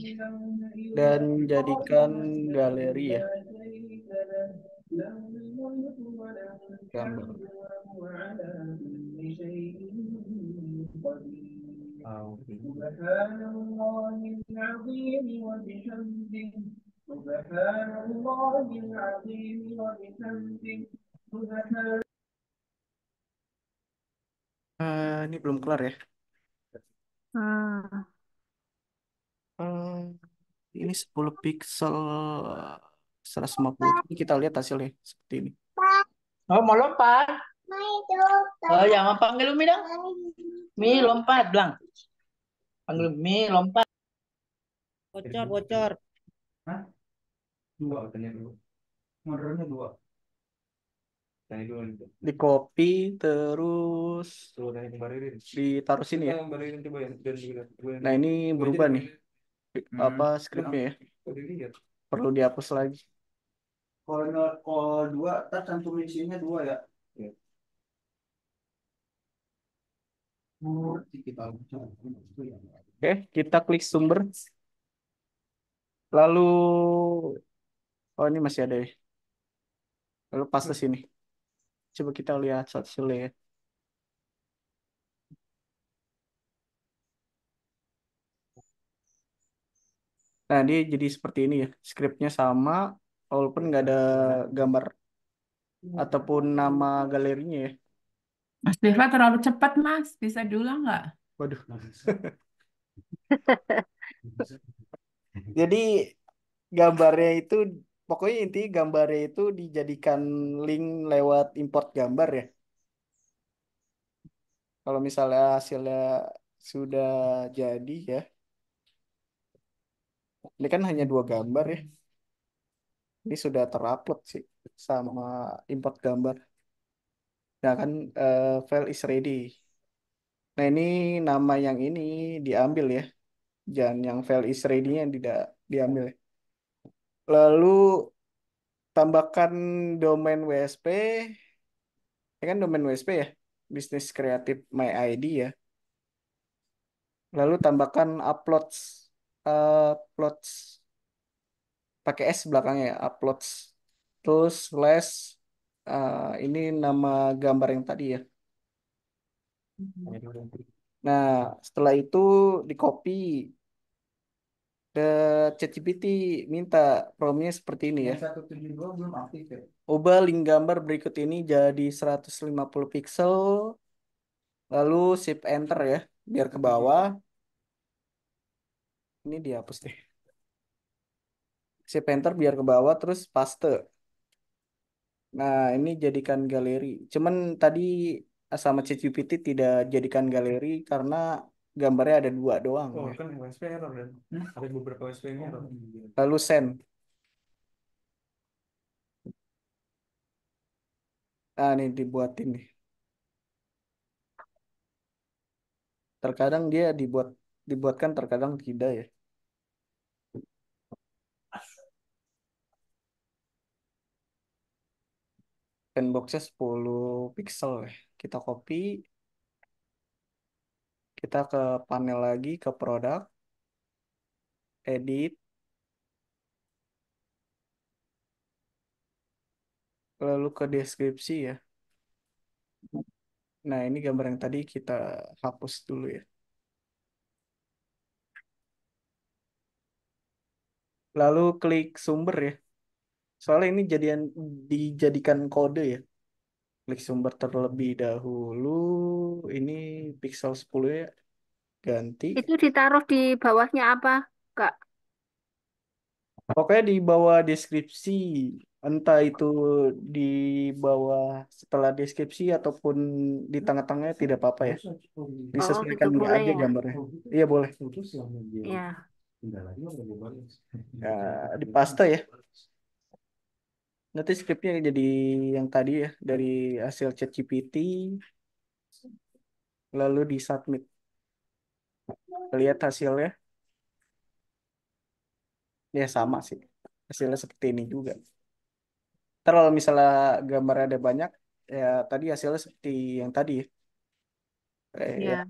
dan jadikan galeri ya. Gambar. Ini belum kelar ya. Hmm. Ini 10 pixel 150. Ini kita lihat hasilnya seperti ini. Oh, mau lompat? Oh, jangan panggil Umi dong. Mi lompat, bilang. Panggil Mi lompat. Bocor. Hah? Dua katanya dua. Modalnya dua. Tanya dua itu. Di copy terus Tuh, tanya kembali ini. ditaruh sini ya. Kembali nanti bayar dan juga. Nah, ini berubah nih. Apa skripnya ya? Kok dilihat? Perlu dihapus lagi. Kalau dua, tak cantum isinya dua ya. Ya. Oke, kita klik sumber. Lalu, oh ini masih ada ya. Lalu paste sini. Coba kita lihat hasilnya ya. Nah, dia jadi seperti ini ya. Skripnya sama, walaupun nggak ada gambar ataupun nama galerinya ya. Mas Deva terlalu cepat, Mas. Bisa diulang nggak? Waduh. Jadi gambarnya itu, pokoknya inti gambarnya itu dijadikan link lewat import gambar ya. Kalau misalnya hasilnya sudah jadi ya. Ini kan hanya dua gambar ya. Ini sudah terupload sih sama import gambar. Nah kan file is ready. Nah ini nama yang ini diambil ya. Jangan yang file is ready-nya tidak diambil ya. Lalu tambahkan domain WSP. Ya kan domain WSP ya. Business Creative My ID ya. Lalu tambahkan uploads. Uploads. Pakai S belakangnya ya. Uploads. Terus slash. Ini nama gambar yang tadi ya. Nah, setelah itu di copy ke ChatGPT, minta promnya seperti ini ya. Yang 172 belum aktif ya. Ubah link gambar berikut ini jadi 150 pixel, lalu shift enter ya, biar ke bawah. Ini dihapus deh. Shift enter biar ke bawah, terus paste. Nah, ini jadikan galeri. Cuman tadi sama ChatGPT tidak jadikan galeri karena gambarnya ada dua doang Oh, ya. kan WSP error dan ada beberapa WSP yang error. Lalu send. Nah, ini dibuatin nih. Terkadang dia dibuatkan, terkadang tidak ya. Fanboxnya 10 pixel ya. Kita copy, kita ke panel lagi, ke produk, edit, lalu ke deskripsi ya. Nah, ini gambar yang tadi kita hapus dulu ya. Lalu klik sumber ya. Soalnya ini dijadikan kode ya. Klik sumber terlebih dahulu. Ini pixel 10 ya. Ganti. Itu ditaruh di bawahnya apa, Kak? Pokoknya di bawah deskripsi. Entah itu di bawah setelah deskripsi ataupun di tengah-tengahnya tidak apa-apa ya. Oh, gitu Disesuaikan boleh aja ya. gambarnya. Iya boleh. Ya. Ya, di paste ya. Nanti skripnya jadi yang tadi ya. Dari hasil ChatGPT. Lalu di submit. Lihat hasilnya. Ya sama sih. Hasilnya seperti ini juga. Ntar kalau misalnya gambarnya ada banyak. Ya tadi hasilnya seperti yang tadi ya. Yang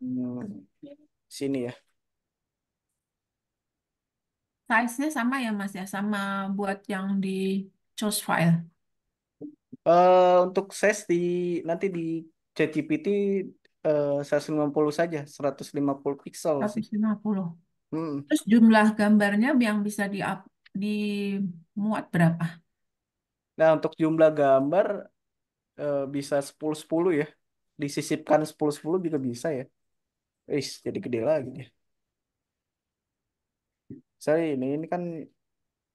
Ya. sini ya. Size-nya sama ya Mas ya, sama buat yang di choose file. Untuk size nanti di ChatGPT 150 saja, 150 pixel sih. 150. Hmm. Terus jumlah gambarnya yang bisa dimuat berapa? Nah, untuk jumlah gambar bisa 10-10 ya. Disisipkan 10-10 juga bisa ya. Jadi gede lagi nih. Saya ini kan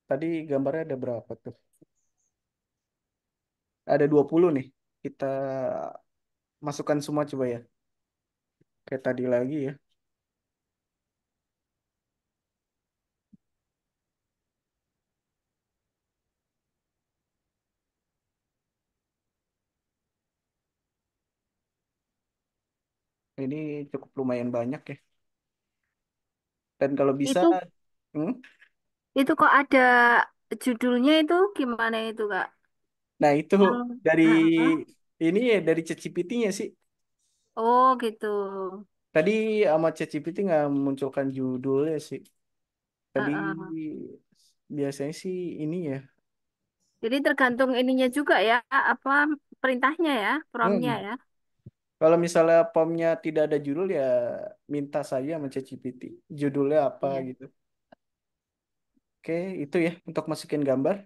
tadi gambarnya ada berapa tuh? Ada 20 nih. Kita masukkan semua coba ya. Kayak tadi lagi ya. Ini cukup lumayan banyak ya. Dan kalau bisa, Itu hmm? itu kok ada judulnya itu gimana itu, Kak? Nah itu Yang dari Heeh. ini ya dari ChatGPT-nya sih. Oh, gitu. Tadi sama ChatGPT nggak munculkan judulnya sih. Tadi Heeh. biasanya sih ini ya. Jadi tergantung ininya juga ya, apa perintahnya ya, promptnya Hmm. ya. Kalau misalnya prompt-nya tidak ada judul ya minta saja sama ChatGPT. Judulnya apa Iya, gitu. Oke, itu ya untuk masukin gambar.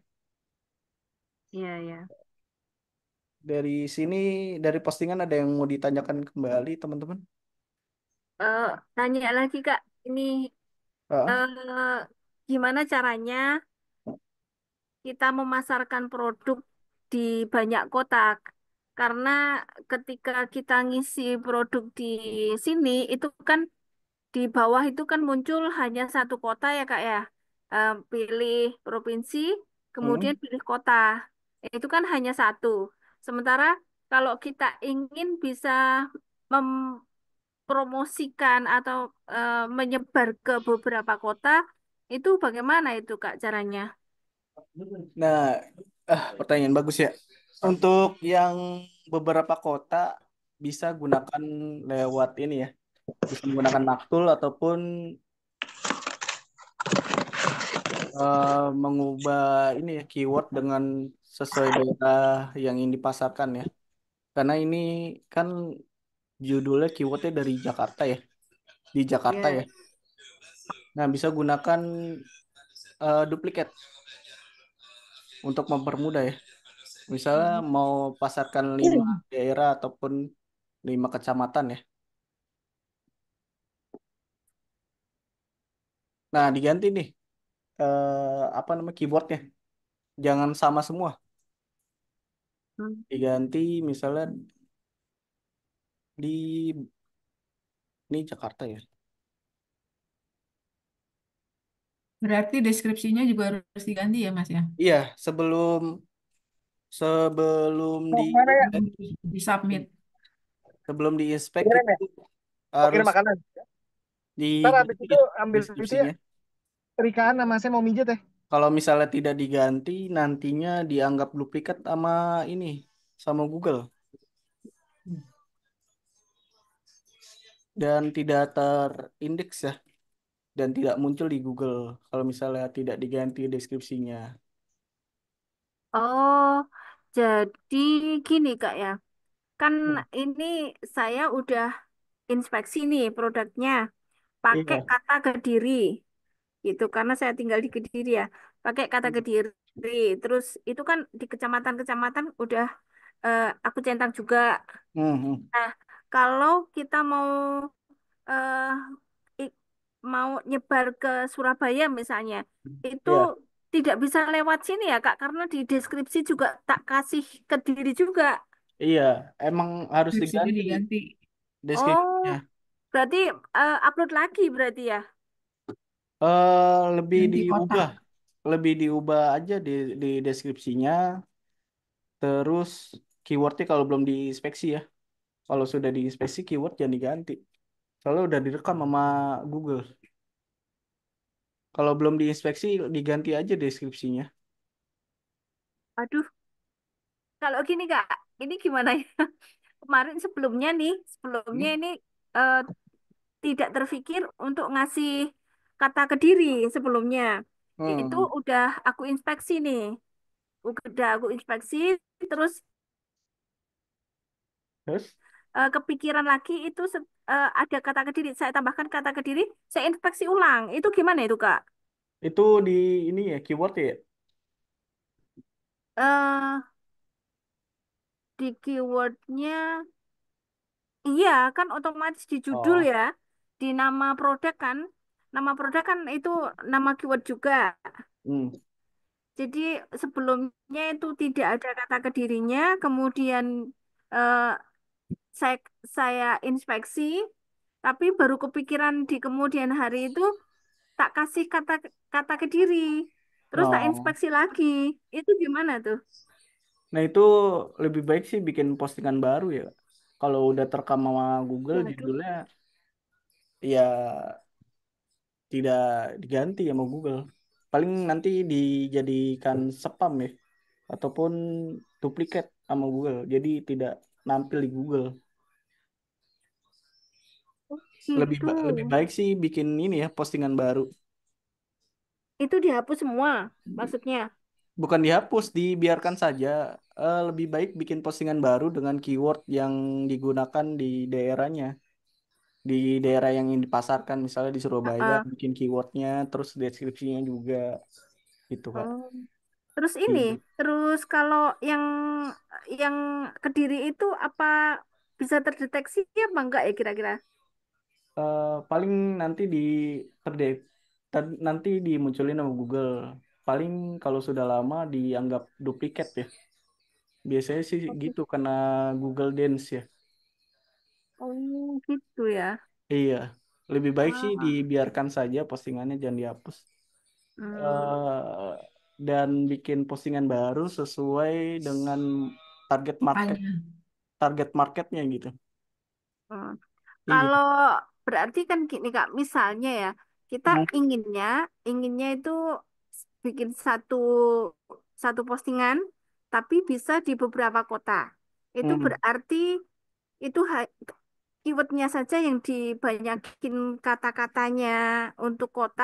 iya, iya. Dari sini, dari postingan ada yang mau ditanyakan kembali teman-teman? Eh, Tanya lagi, Kak, ini Ah, gimana caranya kita memasarkan produk di banyak kota? Karena ketika kita ngisi produk di sini, itu kan di bawah itu kan muncul hanya satu kota ya Kak ya. Pilih provinsi, kemudian hmm. pilih kota. Itu kan hanya satu. Sementara kalau kita ingin bisa mempromosikan atau menyebar ke beberapa kota, itu bagaimana itu Kak caranya? Nah, pertanyaan bagus ya. Untuk yang beberapa kota bisa gunakan lewat ini ya. Bisa menggunakan Maktul ataupun mengubah ini ya keyword dengan sesuai daerah yang ingin dipasarkan ya. Karena ini kan judulnya keywordnya dari Jakarta ya. Di Jakarta ya. Ya. Nah, bisa gunakan duplikat untuk mempermudah ya. Misalnya mau pasarkan 5 daerah ataupun 5 kecamatan ya. Nah, diganti nih apa namanya keyboardnya. Jangan sama semua. Hmm. Diganti misalnya di ini Jakarta ya. Berarti deskripsinya juga harus diganti ya Mas ya? Iya, sebelum sebelum Mau di kemana ya? Di submit. sebelum di inspect Kirim ya? itu Mau kirim harus makanan. Ntar habis diganti itu ya ambil itu ya. deskripsinya. Terikaan sama saya mau mijet ya. Kalau misalnya tidak diganti, nantinya dianggap duplikat sama ini sama Google dan tidak terindeks ya dan tidak muncul di Google kalau misalnya tidak diganti deskripsinya. Oh, jadi gini Kak ya. Kan Hmm. ini saya udah inspeksi nih produknya pakai Iya. kata Kediri gitu karena saya tinggal di Kediri ya. Pakai kata Kediri. Terus itu kan di kecamatan-kecamatan udah aku centang juga. Hmm, hmm. Nah, kalau kita mau eh i- mau nyebar ke Surabaya misalnya, itu Iya, tidak bisa lewat sini ya Kak, karena di deskripsi juga tak kasih Kediri juga. iya, emang harus Skripsinya diganti diganti. Oh, deskripsinya. berarti upload lagi berarti ya. Lebih Ganti kota. diubah, lebih diubah aja di deskripsinya. Terus keywordnya kalau belum diinspeksi ya, kalau sudah diinspeksi keyword jangan diganti. Soalnya udah direkam sama Google. Kalau belum diinspeksi diganti aja deskripsinya. Aduh, kalau gini Kak, ini gimana ya? Kemarin sebelumnya Hmm? ini eh, tidak terfikir untuk ngasih kata Kediri sebelumnya. Itu Hmm. udah aku inspeksi nih. Udah aku inspeksi, terus Terus kepikiran lagi itu ada kata Kediri. Saya tambahkan kata Kediri, saya inspeksi ulang. Itu gimana itu Kak? itu di ini ya keyword ya. eh di keywordnya, iya kan otomatis di judul Oh. ya, di nama produk kan itu nama keyword juga. Hmm. Jadi sebelumnya itu tidak ada kata Kedirinya, kemudian eh, saya saya inspeksi, tapi baru kepikiran di kemudian hari itu tak kasih kata kata Kediri, terus tak Oh. inspeksi lagi. Itu gimana tuh? Nah itu lebih baik sih bikin postingan baru ya. Kalau udah terekam sama Google Waduh. judulnya ya tidak diganti sama Google. Paling nanti dijadikan spam ya, ataupun duplikat sama Google. Jadi tidak nampil di Google. Gitu. Lebih baik sih bikin ini ya postingan baru. Itu dihapus semua maksudnya. Bukan dihapus, dibiarkan saja. Lebih baik bikin postingan baru dengan keyword yang digunakan di daerahnya. Di daerah yang ingin dipasarkan, misalnya di Surabaya, Heeh. bikin keywordnya, terus deskripsinya juga gitu Kak. Oh. Terus ini, Gitu. terus kalau yang Kediri itu apa bisa terdeteksi apa enggak ya kira-kira? Paling nanti terde, nanti dimunculin sama Google. Paling kalau sudah lama dianggap duplikat ya. Biasanya sih Oke. gitu karena Google Dance ya. Oh, gitu ya. Iya, lebih baik sih Ah, dibiarkan saja postingannya jangan dihapus. hmm, eh dan bikin postingan baru sesuai dengan target market Apanya? target marketnya gitu. hmm. Iya. Kalau berarti kan gini Kak, misalnya ya, kita Hmm. inginnya itu bikin satu satu postingan, tapi bisa di beberapa kota. Itu Hmm. berarti itu keywordnya saja yang dibanyakin kata-katanya untuk kota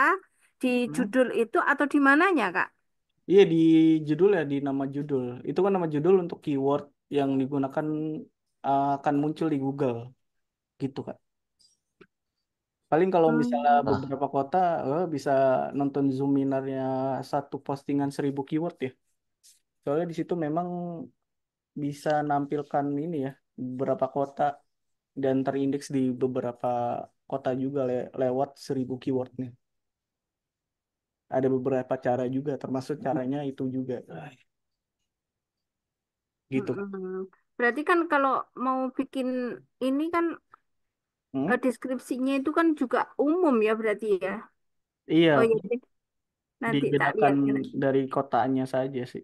di Hmm. judul itu atau di mananya Kak? Iya di judul ya di nama judul. Itu kan nama judul untuk keyword yang digunakan akan muncul di Google gitu Kak. Paling kalau misalnya Hmm. Ah, beberapa kota bisa nonton Zoominarnya satu postingan 1.000 keyword ya. Soalnya di situ memang bisa nampilkan ini ya beberapa kota dan terindeks di beberapa kota juga lewat 1.000 keywordnya. Ada beberapa cara juga, termasuk caranya itu juga. Gitu. Mm-mm. Berarti kan kalau mau bikin ini kan Hmm? deskripsinya itu kan juga umum ya berarti ya. Oh Iya, iya deh, nanti tak dibedakan lihat. dari kotanya saja sih.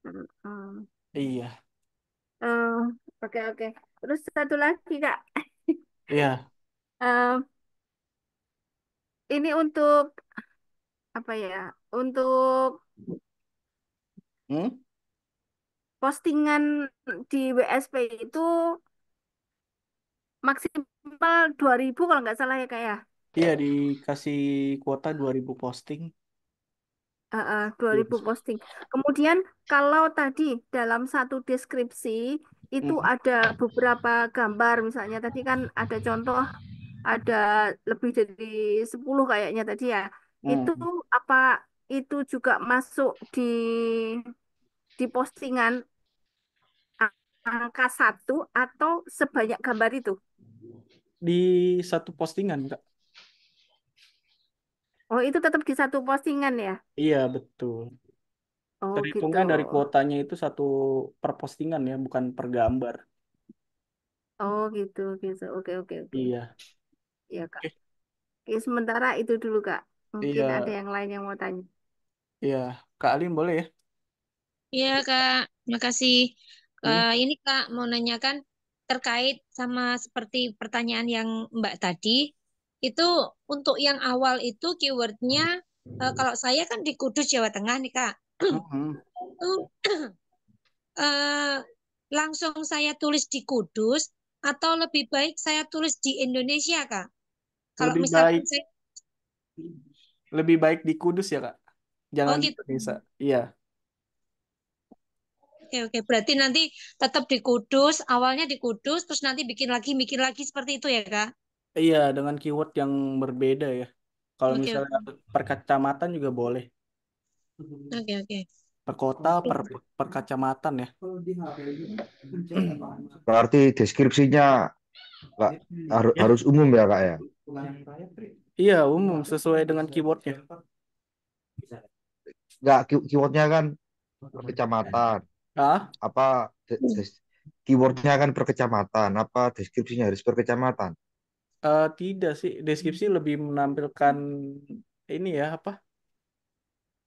Mm-mm. Iya, Eh, oke oke. Terus satu lagi Kak. iya. Eh, ini untuk apa ya? Untuk Hmm? postingan di WSP itu maksimal 2.000 kalau nggak salah ya Kak ya. Iya, dikasih kuota 2.000 posting. 2.000 posting. Kemudian kalau tadi dalam satu deskripsi itu Hmm. ada beberapa gambar, misalnya tadi kan ada contoh ada lebih dari 10 kayaknya tadi ya. Itu Hmm. apa itu juga masuk di postingan angka satu atau sebanyak gambar itu? Di satu postingan, Kak. Oh, itu tetap di satu postingan ya? Iya, betul. Oh, gitu. Terhitungnya dari kuotanya itu satu per postingan ya, bukan per gambar. Oh, gitu, gitu. Oke, oke, oke. Iya. Ya, Kak. Oke. Oke, sementara itu dulu, Kak. Mungkin ada Iya, yang lain yang mau tanya. iya. Kak Alim boleh ya? Iya Kak, makasih. Hmm. Ini Kak mau nanyakan terkait sama seperti pertanyaan yang Mbak tadi, itu untuk yang awal itu keywordnya, kalau saya kan di Kudus Jawa Tengah nih Kak, Hmm. itu eh, langsung saya tulis di Kudus atau lebih baik saya tulis di Indonesia Kak? Kalau Lebih misalkan baik, saya, lebih baik di Kudus ya, Kak. oh Jangan di gitu. Indonesia. Iya. Oke, oke. Berarti nanti tetap di Kudus, awalnya di Kudus, terus nanti bikin lagi seperti itu ya, Kak? Iya, dengan keyword yang berbeda ya. Kalau Oke, misalnya oke. per kecamatan juga boleh. Oke, oke. Per kota, per kecamatan ya. Berarti deskripsinya nggak Ya, harus umum ya Kak ya? iya umum sesuai dengan keywordnya. Nggak, keywordnya kan per kecamatan. Ah, Apa keywordnya kan per kecamatan? Apa deskripsinya harus per kecamatan? tidak sih. Deskripsi lebih menampilkan ini ya apa?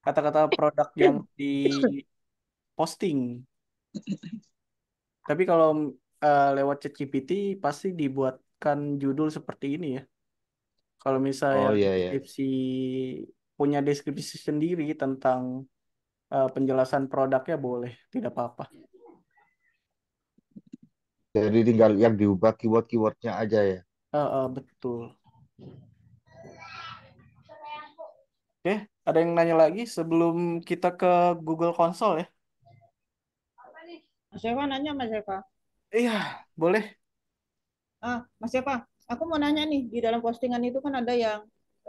Kata-kata produk yang di posting. Tapi kalau lewat ChatGPT pasti dibuatkan judul seperti ini ya. Kalau misalnya Oh iya ya. deskripsi punya deskripsi sendiri tentang penjelasan produknya boleh, tidak apa-apa. Jadi tinggal yang diubah keywordnya aja ya. Betul. Oke, ada yang nanya lagi sebelum kita ke Google Console ya? Mas Eva nanya, Mas Eva. Iya, boleh. Mas Eva, aku mau nanya nih, di dalam postingan itu kan ada yang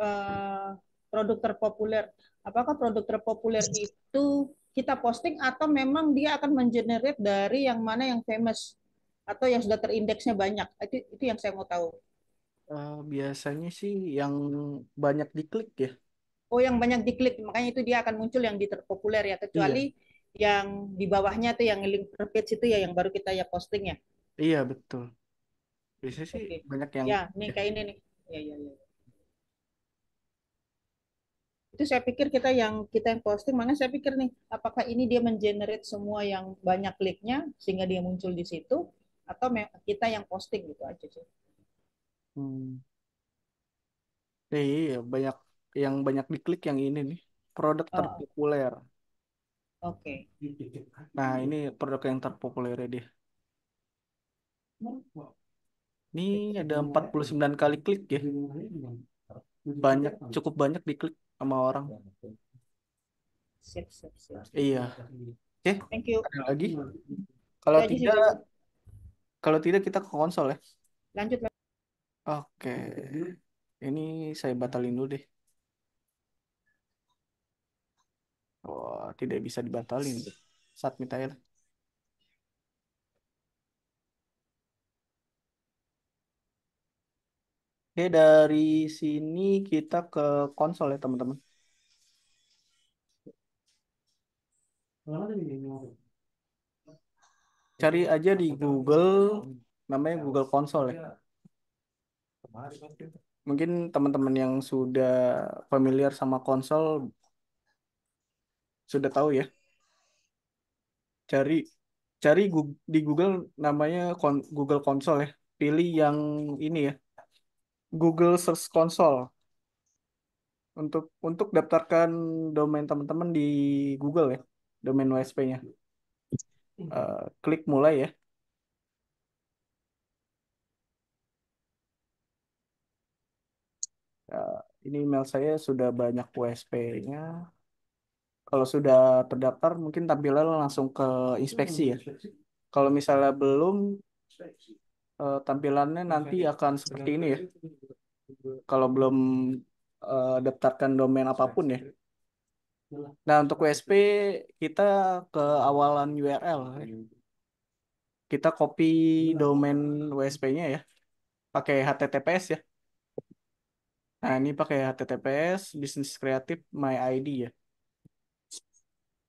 eh, produk terpopuler. Apakah produk terpopuler itu kita posting atau memang dia akan mengenerate dari yang mana yang famous atau yang sudah terindeksnya banyak? Itu yang saya mau tahu. Biasanya sih yang banyak diklik ya. Oh, yang banyak diklik, makanya itu dia akan muncul yang di terpopuler ya, Iya, kecuali yang di bawahnya tuh yang link per page itu ya yang baru kita ya posting ya. iya betul. Biasanya sih Oke. banyak yang Ya, nih kayak ini nih. Ya, ya, ya. Itu saya pikir kita yang posting, makanya saya pikir nih, apakah ini dia mengenerate semua yang banyak kliknya sehingga dia muncul di situ atau kita yang posting gitu aja sih. Hmm. Iya, banyak yang banyak diklik yang ini nih. Produk Oh, terpopuler. oke. Nah, ini produk yang terpopuler dia. Ini ada 49 kali klik ya. Banyak, cukup banyak diklik sama orang. Sip, sip, sip. Iya. Oke, Thank you. ada lagi? Itu Kalau aja sih tidak, dulu. kalau tidak kita ke konsol ya. Lanjut. Oke. Ini saya batalin dulu deh. Oh, tidak bisa dibatalin. Submit aja lah. Oke, dari sini kita ke konsol ya, teman-teman. Cari aja di Google, namanya Google Console ya. Mungkin teman-teman yang sudah familiar sama konsol sudah tahu ya. Cari cari di Google namanya Google Console ya. Pilih yang ini ya, Google Search Console untuk daftarkan domain teman-teman di Google ya, domain WSP-nya. Klik mulai ya. Ini email saya sudah banyak WSP-nya. Kalau sudah terdaftar, mungkin tampilan langsung ke inspeksi ya. Kalau misalnya belum, tampilannya nanti akan seperti ini ya. Kalau belum daftarkan domain apapun ya. Nah, untuk WSP kita ke awalan URL. Kita copy domain WSP-nya ya. Pakai HTTPS ya. Nah, ini pakai HTTPS Business Creative My ID ya.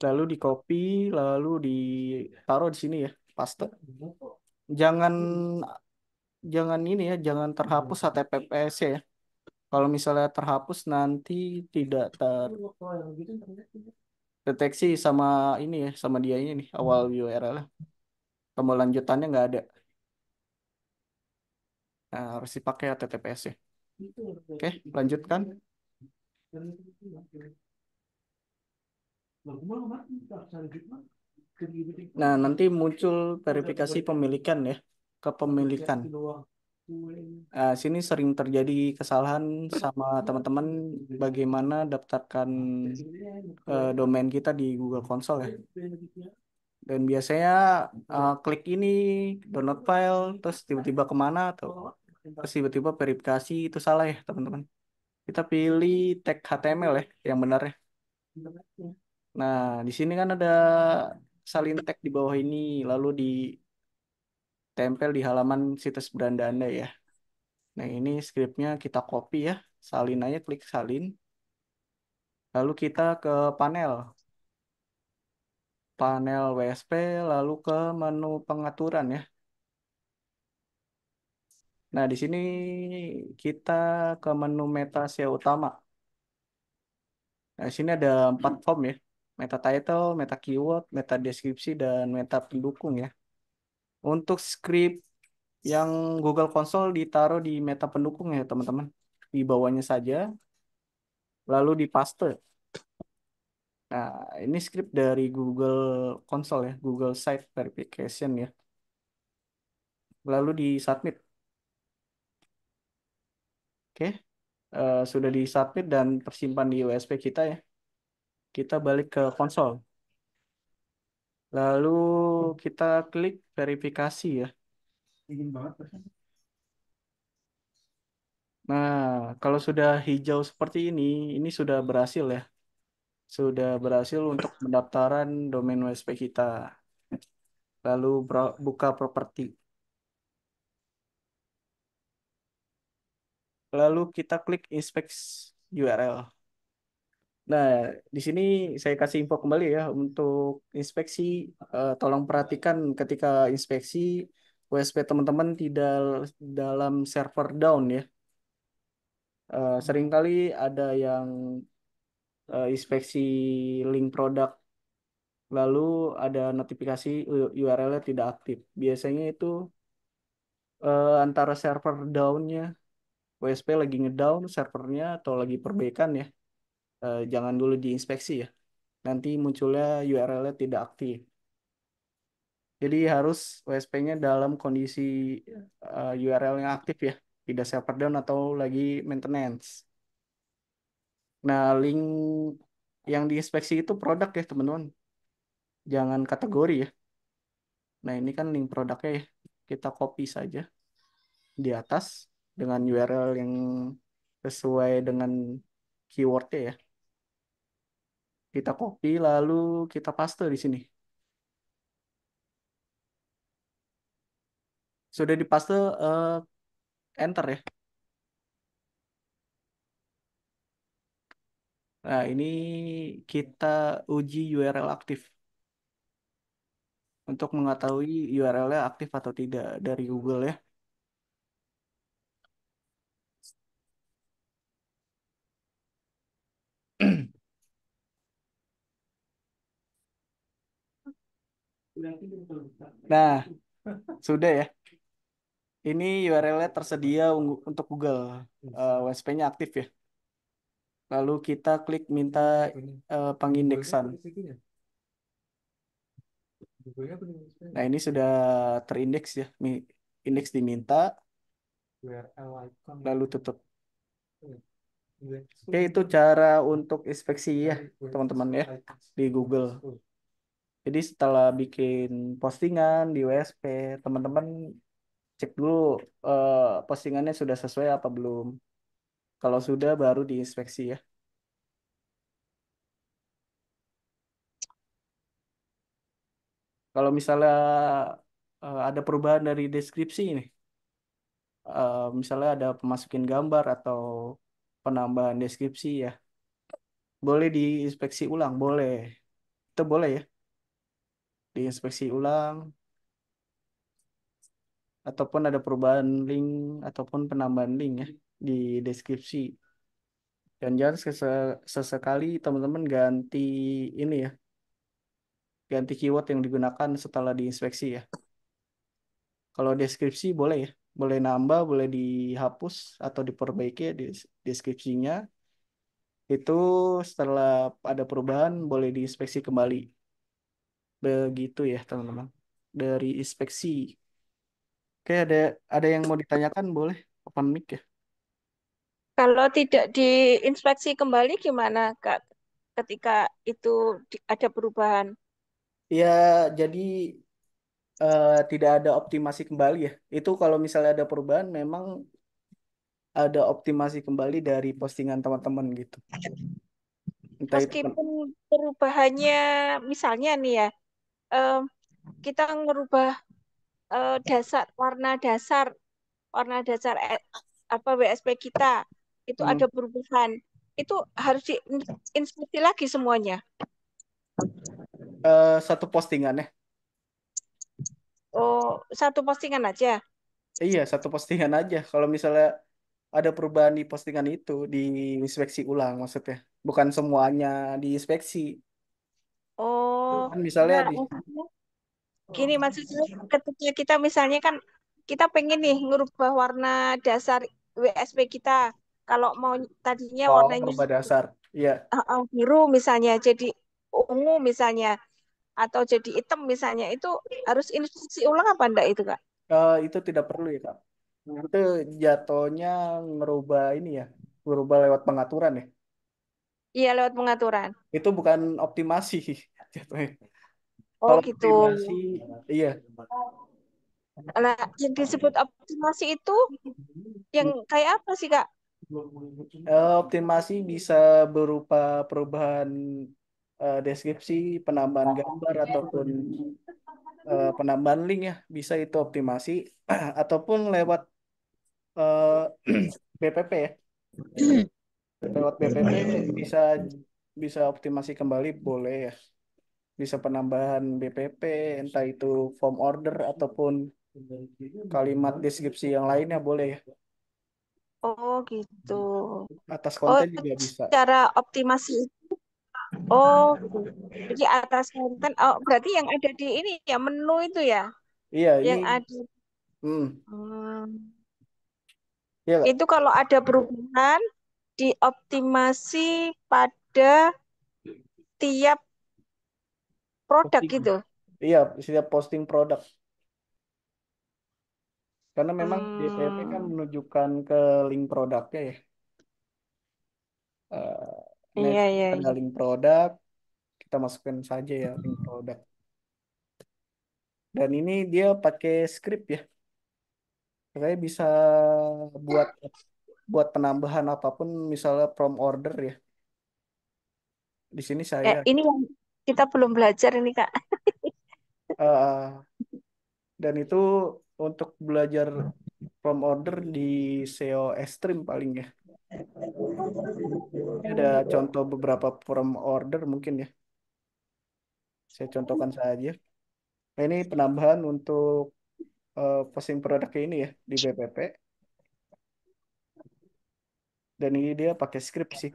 Lalu di copy, lalu ditaruh di sini ya, paste. Jangan jangan ini ya, jangan terhapus HTTPS ya. Kalau misalnya terhapus nanti tidak terdeteksi sama ini ya, sama dia ini nih, awal URL. Tombol lanjutannya nggak ada. Nah, harus dipakai HTTPS ya. Oke, lanjutkan. Nah, nanti muncul verifikasi pemilikan ya, kepemilikan. Sini sering terjadi kesalahan sama teman-teman bagaimana daftarkan domain kita di Google Console ya. Dan biasanya klik ini download file, terus tiba-tiba kemana tuh, terus tiba-tiba verifikasi itu salah ya teman-teman. Kita pilih tag HTML ya, yang benar ya. Nah, di sini kan ada salin tag di bawah ini, lalu ditempel di halaman situs beranda Anda ya. Nah, ini scriptnya kita copy ya, salin aja, klik salin. Lalu kita ke panel WSP, lalu ke menu pengaturan ya. Nah, di sini kita ke menu meta SEO utama. Nah, di sini ada 4 form ya. Meta title, meta keyword, meta deskripsi, dan meta pendukung ya. Untuk script yang Google Console ditaruh di meta pendukung ya, teman-teman. Di bawahnya saja, lalu di paste. Nah, ini script dari Google Console ya, Google Site Verification ya. Lalu di submit. Oke, sudah di submit dan tersimpan di USB kita ya. Kita balik ke konsol. Lalu kita klik verifikasi ya. Nah, kalau sudah hijau seperti ini sudah berhasil ya. Sudah berhasil untuk pendaftaran domain WSP kita. Lalu buka properti. Lalu kita klik inspect URL. Nah, di sini saya kasih info kembali ya untuk inspeksi. Tolong perhatikan ketika inspeksi WSP teman-teman tidak dalam server down ya. Seringkali ada yang inspeksi link produk, lalu ada notifikasi URL-nya tidak aktif. Biasanya itu antara server down-nya, WSP lagi ngedown servernya atau lagi perbaikan ya. Jangan dulu diinspeksi ya. Nanti munculnya URL-nya tidak aktif. Jadi harus WSP-nya dalam kondisi URL yang aktif ya, tidak server down atau lagi maintenance. Nah, link yang diinspeksi itu produk ya teman-teman, jangan kategori ya. Nah, ini kan link produknya ya, kita copy saja di atas dengan URL yang sesuai dengan keywordnya ya. Kita copy lalu kita paste di sini. Sudah dipaste, enter ya. Nah, ini kita uji URL aktif untuk mengetahui URL-nya aktif atau tidak dari Google ya. Nah, sudah ya. Ini URL-nya tersedia untuk Google. WSP-nya aktif ya. Lalu kita klik minta pengindeksan. Nah, ini sudah terindeks ya. Indeks diminta, lalu tutup. Oke, itu cara untuk inspeksi ya, teman-teman ya, di Google. Jadi setelah bikin postingan di WSP, teman-teman cek dulu postingannya sudah sesuai apa belum. Kalau sudah, baru diinspeksi ya. Kalau misalnya ada perubahan dari deskripsi ini, misalnya ada pemasukin gambar atau penambahan deskripsi ya, boleh diinspeksi ulang, boleh. Itu boleh ya, diinspeksi ulang, ataupun ada perubahan link ataupun penambahan link ya di deskripsi. Dan jangan sesekali teman-teman ganti ini ya, ganti keyword yang digunakan setelah diinspeksi ya. Kalau deskripsi boleh ya, boleh nambah, boleh dihapus atau diperbaiki ya deskripsinya. Itu setelah ada perubahan boleh diinspeksi kembali. Begitu ya teman-teman. Dari inspeksi. Oke, ada yang mau ditanyakan, boleh open mic ya. Kalau tidak diinspeksi kembali gimana, Kak? Ketika itu ada perubahan. Ya, jadi tidak ada optimasi kembali ya. Itu kalau misalnya ada perubahan memang ada optimasi kembali dari postingan teman-teman gitu. Entah itu Meskipun perubahannya, misalnya nih ya, em, kita ngerubah warna dasar apa WSP kita itu hmm, ada perubahan, itu harus diinspeksi lagi semuanya. satu postingan ya. Oh, satu postingan aja. Iya, satu postingan aja. Kalau misalnya ada perubahan di postingan itu, diinspeksi ulang maksudnya. Bukan semuanya diinspeksi. Oh, Kan misalnya enggak, maksudnya gini, maksudnya ketika kita misalnya kan kita pengen nih ngerubah warna dasar WSP kita. Kalau mau tadinya oh, warnanya berubah dasar. Iya, biru misalnya jadi ungu misalnya atau jadi hitam misalnya itu harus instruksi ulang apa enggak itu Kak? itu tidak perlu ya, Kak. Itu jatuhnya ngerubah ini ya, ngerubah lewat pengaturan ya. Iya lewat pengaturan. Itu bukan optimasi jatuhnya. Oh Kalau gitu. optimasi, iya. Nah, yang disebut optimasi itu yang kayak apa sih Kak? Optimasi bisa berupa perubahan deskripsi, penambahan gambar ataupun penambahan link ya, bisa itu optimasi ataupun lewat eh, BPP ya. Lewat BPP bisa bisa optimasi kembali boleh ya. Bisa penambahan BPP, entah itu form order ataupun kalimat deskripsi yang lainnya boleh ya. Oh gitu. Atas Oh konten juga bisa. cara optimasi. Oh gitu. Jadi atas konten. Oh berarti yang ada di ini ya menu itu ya, Iya, ini yang ada. hmm, Hmm. iya Kak. Itu kalau ada perubahan dioptimasi pada tiap produk Posting. gitu. Iya, setiap posting produk. Karena memang BPP kan Hmm, menunjukkan ke link produknya ya. Nah, iya iya ada iya. link produk, kita masukkan saja ya link produk. Dan ini dia pakai script ya. Saya bisa buat buat penambahan apapun, misalnya from order ya. Di sini saya Ini yang kita belum belajar ini Kak. eh, dan itu untuk belajar from order di SEO Extreme paling ya. Ini ada contoh beberapa from order mungkin ya. Saya contohkan saja. Nah, ini penambahan untuk posting produk ini ya di BPP. Dan ini dia pakai script sih.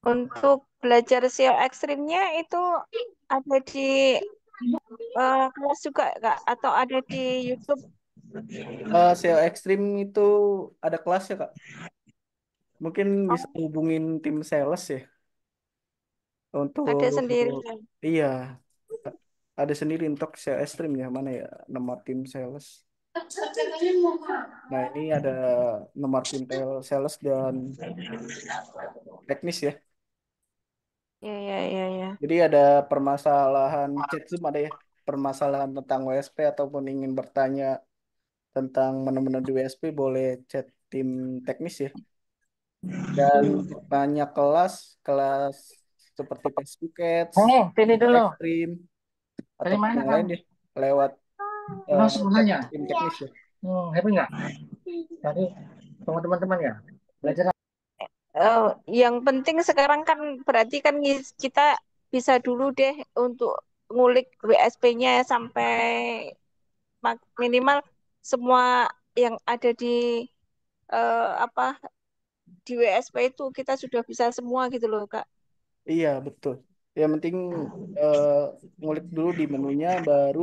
Untuk belajar SEO ekstrimnya itu ada di kelas juga Kak atau ada di YouTube? SEO Extreme itu ada kelasnya Kak. Mungkin bisa hubungin tim sales ya. Untuk Ada sendiri. iya, ada sendiri untuk sales ekstrimnya mana ya nomor tim sales. Nah, ini ada nomor tim sales dan teknis ya. Ya, ya, ya, ya. Jadi ada permasalahan chat Zoom ada ya, permasalahan tentang WSP ataupun ingin bertanya tentang menu-menu di WSP boleh chat tim teknis ya. Dan untuk tanya kelas seperti Facebook Ads, Sini dulu. Extreme Dari ataupun mana yang lain kamu? ya lewat Langsung chat nanya. tim teknis ya. Happy nggak? Tadi sama teman-teman ya? Belajar Yang penting sekarang kan berarti kan kita bisa dulu deh untuk ngulik WSP-nya sampai minimal semua yang ada di apa di WSP itu kita sudah bisa semua gitu loh Kak. Iya betul. Yang penting eh, ngulik dulu di menunya baru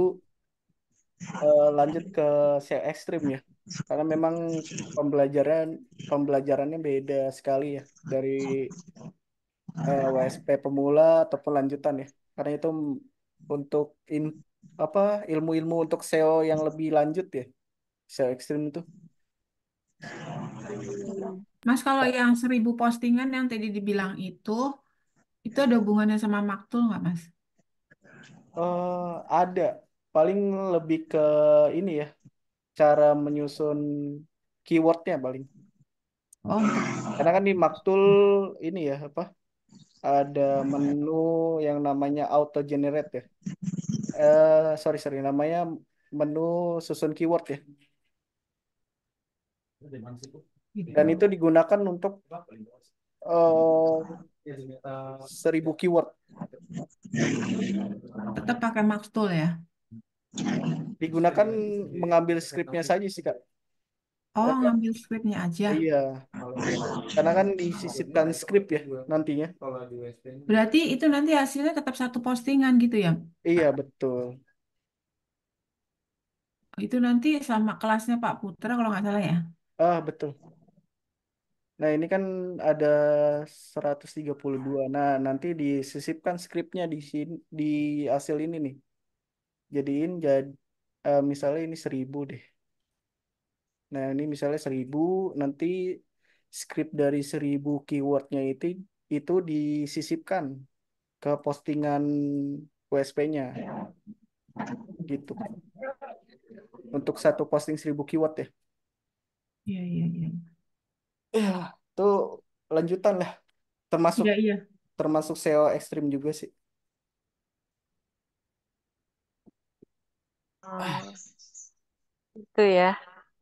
lanjut ke SEO ekstrim ya. Karena memang pembelajarannya beda sekali ya dari WSP pemula ataupun lanjutan ya. Karena itu untuk apa ilmu-ilmu untuk SEO yang lebih lanjut ya. SEO ekstrim itu. Mas, kalau yang 1.000 postingan yang tadi dibilang itu ada hubungannya sama Maktul nggak, Mas? Ada. Paling lebih ke ini ya, cara menyusun keywordnya paling. Oh, untuk Karena kan di Maktul ini ya apa? Ada menu yang namanya auto generate ya. Sorry namanya menu susun keyword ya. Dan itu digunakan untuk eh 1.000 keyword. tetap pakai Maktul ya? Digunakan mengambil skripnya saja sih Kak. Oh, Karena ngambil scriptnya aja. iya, karena kan disisipkan skrip ya nantinya. Berarti itu nanti hasilnya tetap satu postingan gitu ya? Iya betul. Itu nanti sama kelasnya Pak Putra kalau nggak salah ya? Betul. Nah ini kan ada 132. Nah nanti disisipkan skripnya di sini di hasil ini nih. Jadiin misalnya ini 1.000 deh. Nah ini misalnya 1.000 nanti skrip dari 1.000 keywordnya itu disisipkan ke postingan WSP-nya gitu. Untuk satu posting 1.000 keyword ya. Iya, iya, iya. Ya, itu lanjutan lah. Termasuk Iya, iya. termasuk SEO ekstrim juga sih. Oh, itu ya.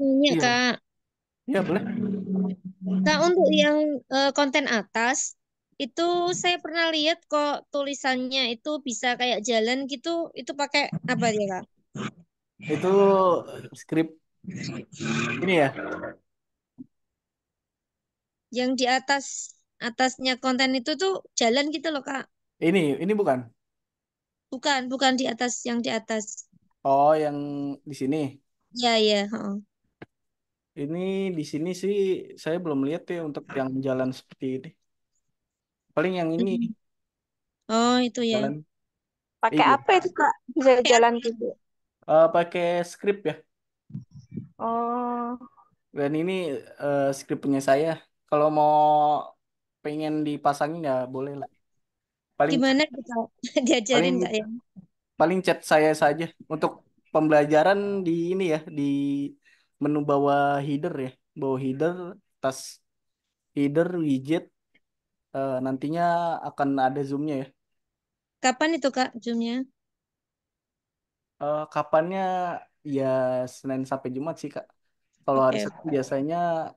Nanya Iya, Kak, iya boleh. Kak untuk yang konten atas itu saya pernah lihat kok tulisannya itu bisa kayak jalan gitu, itu pakai apa ya Kak? Itu skrip ini ya. Yang di atasnya konten itu tuh jalan gitu loh Kak. Ini bukan. Bukan, bukan di atas yang di atas. Oh, yang di sini. Ya, ya, heeh. Ini di sini sih saya belum lihat ya untuk yang jalan seperti ini. Paling yang ini Mm. Oh, itu ya. jalan. Pakai Iya. apa itu Kak? Bisa jalan gitu. Pakai skrip ya. Oh, Dan ini skrip punya saya. Kalau mau pengen dipasangin ya boleh lah. Paling Gimana kita paling diajarin nggak ya? paling chat saya saja untuk pembelajaran di ini ya di menu bawah header ya. Bawah header, tas header widget nantinya akan ada zoomnya ya. Kapan itu Kak Zoom-nya? Kapannya ya Senin sampai Jumat sih Kak. Kalau hari Oke. Sabtu biasanya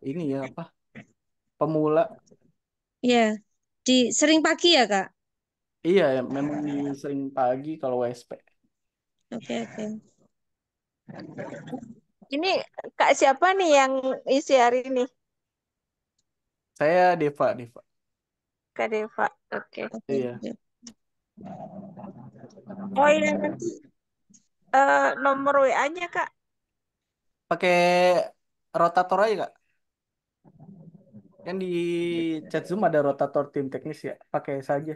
ini ya apa pemula. Ya, di sering pagi ya Kak? Iya ya memang di sering pagi kalau WSP. Oke, oke. ini Kak siapa nih yang isi hari ini? Saya Deva. Kak Deva. Oke. Oke, Iya. oke. Oh iya nanti nomor WA-nya Kak. Pakai rotator aja Kak. Kan di chat Zoom ada rotator tim teknis ya. Pakai saja.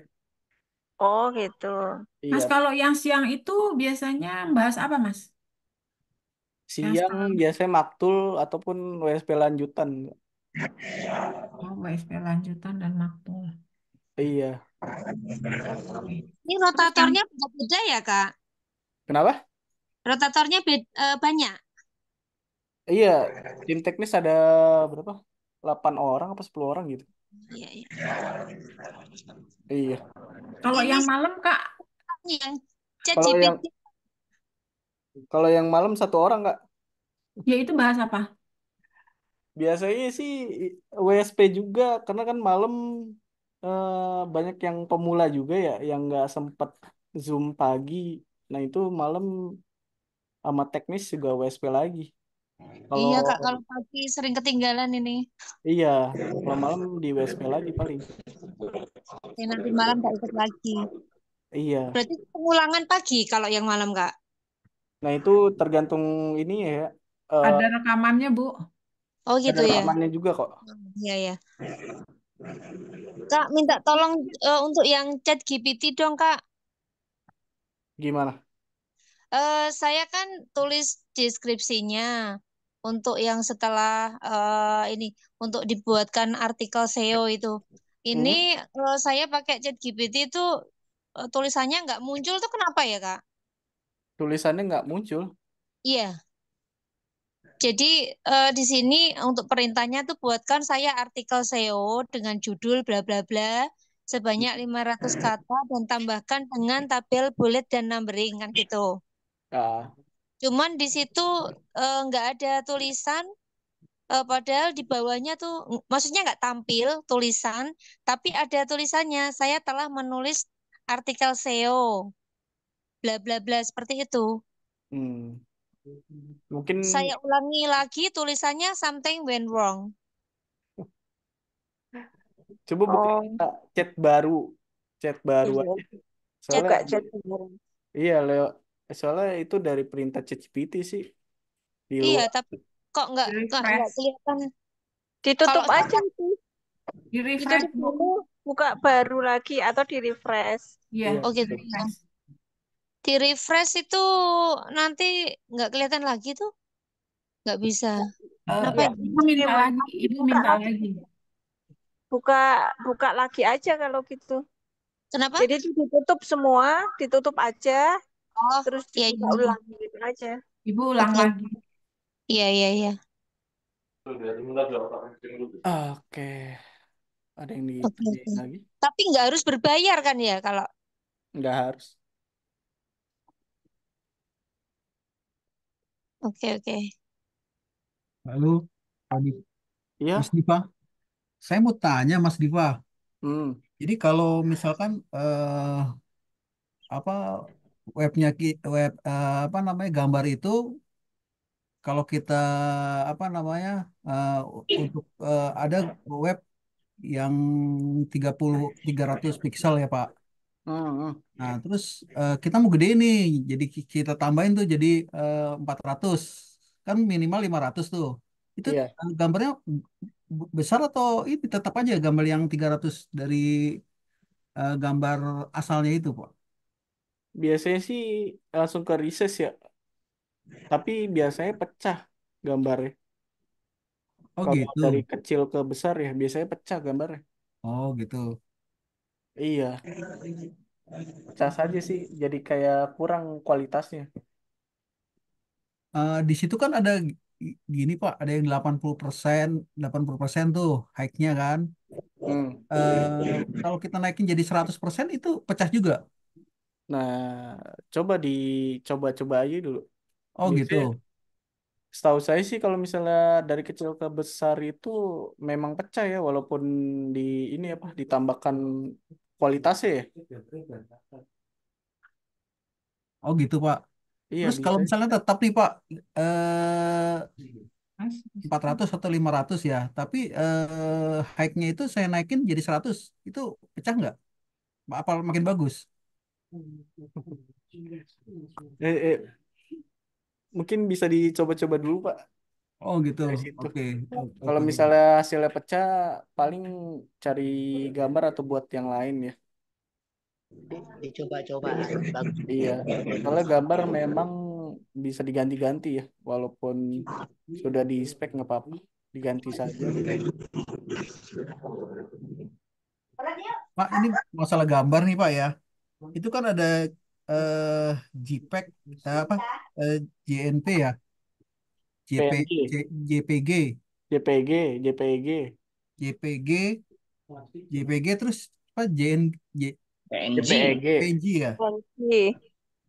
Oh gitu. Mas, Iya, kalau yang siang itu biasanya bahas apa, Mas? Yang siang setengah. biasanya maktul ataupun WSP lanjutan. Oh, WSP lanjutan dan maktul. Iya, Oke. Ini Terus yang rotatornya beda-beda ya, Kak? kenapa? Rotatornya banyak. Iya, tim teknis ada berapa? 8 orang apa 10 orang gitu. Iya, iya. Iya. kalau Ini yang malam, Kak, yang Kalau yang ChatGPT. kalau yang malam 1 orang nggak? ya itu bahas apa? Biasanya sih WSP juga karena kan malam banyak yang pemula juga ya yang nggak sempet Zoom pagi. Nah itu malam sama teknis juga WSP lagi. Kalau Iya, Kak, kalau pagi sering ketinggalan ini. iya, kalau malam di WSP lagi paling. Ya, nanti malam tak ikut lagi. Iya. Berarti pengulangan pagi kalau yang malam, Kak. Nah itu tergantung ini ya. eh, Ada rekamannya, Bu. Oh ada gitu ya. rekamannya juga kok. Iya, ya. Kak, minta tolong untuk yang ChatGPT dong, Kak. Gimana? Saya kan tulis deskripsinya untuk yang setelah ini untuk dibuatkan artikel SEO itu. Ini Hmm? saya pakai ChatGPT itu tulisannya nggak muncul tuh kenapa ya, Kak? Tulisannya nggak muncul. Iya. Jadi di sini untuk perintahnya tuh buatkan saya artikel SEO dengan judul bla bla bla sebanyak 500 kata dan tambahkan dengan tabel bullet dan numbering kan gitu. Ah, Cuman di situ nggak ada tulisan, padahal di bawahnya tuh, maksudnya nggak tampil tulisan, tapi ada tulisannya. Saya telah menulis artikel SEO, bla bla bla seperti itu. hmm. Mungkin Saya ulangi lagi tulisannya something went wrong. coba buka Oh chat baru, chat baru iya. aja. Soalnya Chat, Buka chat bareng. iya Leo, soalnya itu dari perintah ChatGPT sih di iya, luar. tapi kok Di nggak refresh. kelihatan. Kalau Ditutup aja saya itu. Di Itu refresh, di Bu. situ buka baru lagi atau di refresh. Iya, Iya oh di gitu betul. ya. refresh. Di refresh itu nanti nggak kelihatan lagi tuh, nggak bisa. Kenapa Ya, ya? Ibu minta memang lagi, Ibu buka minta lagi. lagi. Buka buka lagi aja kalau gitu. Kenapa? Jadi itu ditutup semua, ditutup aja, Oh, terus ya, dibuka ya. ulang gitu aja. Ibu ulang Oke. lagi. Iya, iya, iya. Oke, ada yang Oke, ditanyain oke. lagi? Tapi nggak harus berbayar kan ya kalau. Nggak harus. Oke, oke. Lalu, Mas Iya. Diva, saya mau tanya Mas Diva. Hmm. Jadi kalau misalkan apa webnya web apa namanya gambar itu kalau kita apa namanya untuk ada web yang 300 pixel ya Pak. Hmm. Hmm. Nah, terus kita mau gede nih. Jadi kita tambahin tuh jadi 400. Kan minimal 500 tuh. Itu Iya. gambarnya besar atau ini tetap aja gambar yang 300 dari gambar asalnya itu, Pak? Biasanya sih langsung ke recess ya, tapi biasanya pecah gambarnya. Oh Kalau gitu. dari kecil ke besar ya biasanya pecah gambarnya. Oh gitu. Iya, pecah saja sih, jadi kayak kurang kualitasnya. Di situ kan ada gini Pak, ada yang 80% tuh hike-nya kan. Hmm. Kalau kita naikin jadi 100% itu pecah juga. Nah, coba-coba aja dulu. Oh Biasanya, gitu. setahu saya sih kalau misalnya dari kecil ke besar itu memang pecah ya, walaupun di ini apa ditambahkan kualitasnya ya. Oh gitu Pak. Iya Terus kalau bisa. misalnya tetap nih Pak, eh Mas, 400 atau 500 ya, tapi hike-nya itu saya naikin jadi 100, itu pecah nggak? Apa makin bagus? Eh, mungkin bisa dicoba-coba dulu Pak Oh gitu, dari situ. oke. Kalau Oke. misalnya hasilnya pecah, paling cari gambar atau buat yang lain ya. Dicoba-coba bagus. Iya, soalnya gambar memang bisa diganti-ganti ya, walaupun sudah di spek nggak apa-apa, diganti saja. Pak, ini masalah gambar nih Pak ya. Itu kan ada eh, JPEG, apa, eh, JNP ya, JP, PNG, JPG, JPG, JPG, JPG, JPG terus apa PNG. JPEG, PNG ya, Oke.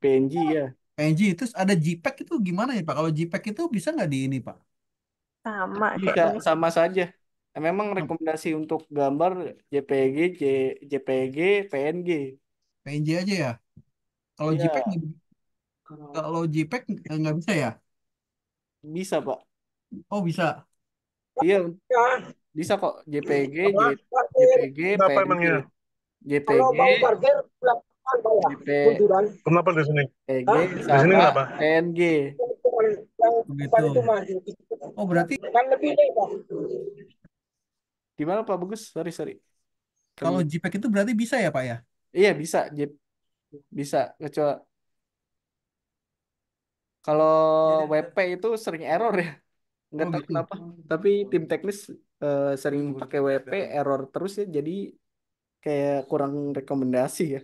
PNG ya. PNG terus ada JPEG itu gimana ya Pak? Kalau JPEG itu bisa nggak di ini Pak? Sama Bisa kayaknya. sama saja. Memang rekomendasi untuk gambar JPG, JPG, PNG. PNG aja ya. Kalau JPEG Iya, kalau JPEG nggak bisa ya? bisa Pak. Oh bisa. Iya, bisa kok JPG, JPG, Kenapa PNG, emangnya? JPG, Kenapa di sini? JPG Di sini sama kenapa? PNG. Begitu. Oh berarti Gimana Pak Bagus? Sorry, sorry. kalau JPEG itu berarti bisa ya Pak ya? Iya bisa, bisa. Kecuali kalau WP itu sering error ya. Nggak Oh tahu gitu. kenapa. Tapi tim teknis sering pakai WP error terus ya. Jadi kayak kurang rekomendasi ya.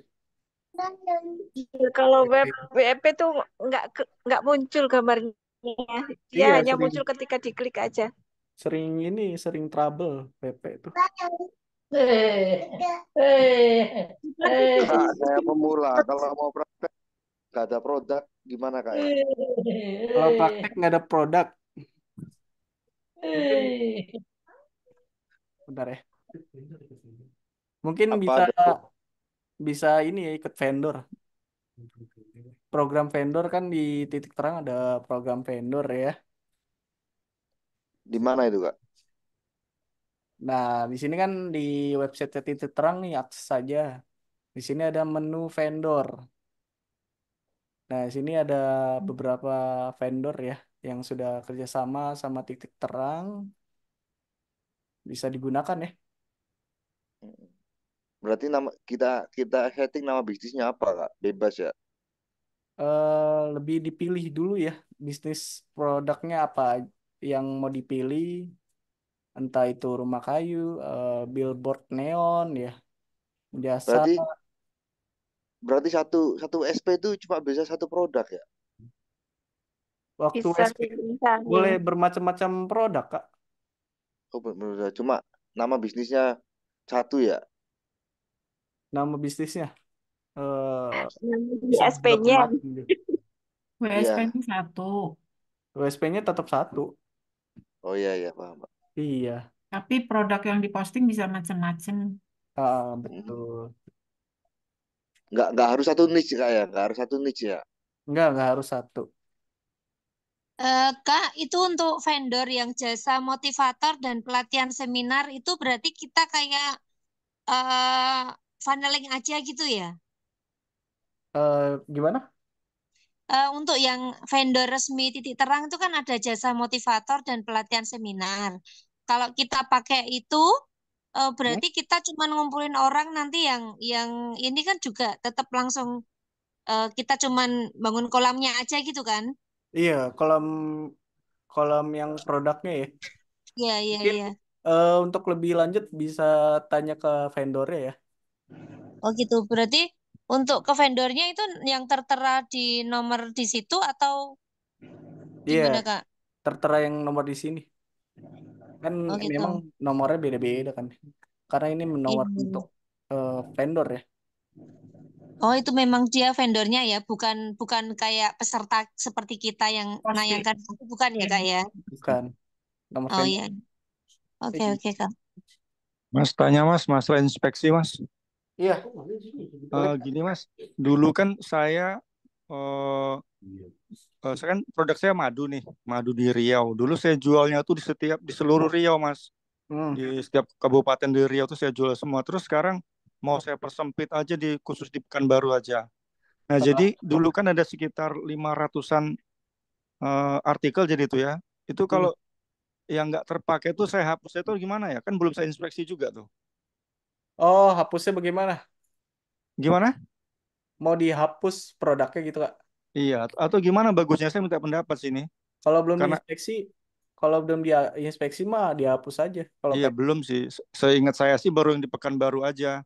Kalau web WP. WP tuh nggak muncul gambarnya. Dia Iya, hanya sering muncul ketika diklik aja. sering trouble WP itu. Kak, saya pemula. Kalau mau praktek nggak ada produk, gimana Kak ya? Kalau praktek nggak ada produk, mungkin bentar ya. Mungkin Apa bisa ada bisa ini ya ikut vendor. Program vendor kan di Titik Terang ada program vendor ya. di mana itu Kak? Nah, di sini kan di website Titik Terang nih akses saja. Di sini ada menu vendor. Nah, di sini ada beberapa vendor ya yang sudah kerjasama sama Titik Terang bisa digunakan ya. Berarti nama kita kita setting nama bisnisnya apa Kak? Bebas ya. Lebih dipilih dulu ya bisnis produknya apa yang mau dipilih, entah itu rumah kayu, billboard neon ya, jasa. Berarti berarti satu satu SP itu cuma bisa satu produk ya. Waktu Bisa SP dipilih. boleh bermacam-macam produk Kak. Oh, cuma nama bisnisnya satu ya. Nama bisnisnya Di bisa beberapa SP-nya. macam gitu. Iya. WSP-nya satu, USP-nya tetap satu. Oh iya iya paham Pak. Iya, tapi produk yang diposting bisa macam-macam. betul. Nggak harus satu niche Kak ya. Nggak harus satu niche ya. Nggak harus satu. Kak, itu untuk vendor yang jasa motivator dan pelatihan seminar itu berarti kita kayak eh funneling aja gitu ya? Gimana? Untuk yang vendor resmi Titik Terang itu kan ada jasa motivator dan pelatihan seminar. Kalau kita pakai itu, Hmm? berarti kita cuma ngumpulin orang nanti yang ini kan juga tetap langsung kita cuman bangun kolamnya aja gitu kan? Iya, kolam kolam yang produknya ya. Iya, iya, Mungkin iya. untuk lebih lanjut bisa tanya ke vendornya ya. Oh gitu. Berarti untuk ke vendornya itu yang tertera di nomor di situ atau Iya, gimana, Kak? tertera yang nomor di sini. Kan Oh gitu. memang nomornya beda-beda kan. Karena ini Iya, nomor iya. untuk vendor ya. Oh, itu memang dia vendornya ya, bukan bukan kayak peserta seperti kita yang Posting. nayangkan itu bukan ya, Kak ya? Bukan nomor Oh vendor. iya. Oke, oke, Kak. Mas tanya Mas, masalah inspeksi Mas. Iya. Gini Mas, dulu kan saya kan produk saya madu nih, madu di Riau. Dulu saya jualnya tuh di seluruh Riau Mas, Hmm. di setiap kabupaten di Riau tuh saya jual semua. Terus sekarang mau saya persempit aja khusus di Pekanbaru aja. Nah jadi dulu kan ada sekitar 500-an artikel jadi itu ya. Itu Hmm. kalau yang nggak terpakai itu saya hapus itu gimana ya? Kan belum saya inspeksi juga tuh. Oh, hapusnya bagaimana? Gimana? Mau dihapus produknya gitu Kak. Iya, atau gimana bagusnya? Saya minta pendapat sini. Kalau belum Karena diinspeksi, kalau belum diinspeksi mah dihapus aja. Kalau iya kayak belum sih. Seingat saya sih baru yang di Pekanbaru aja.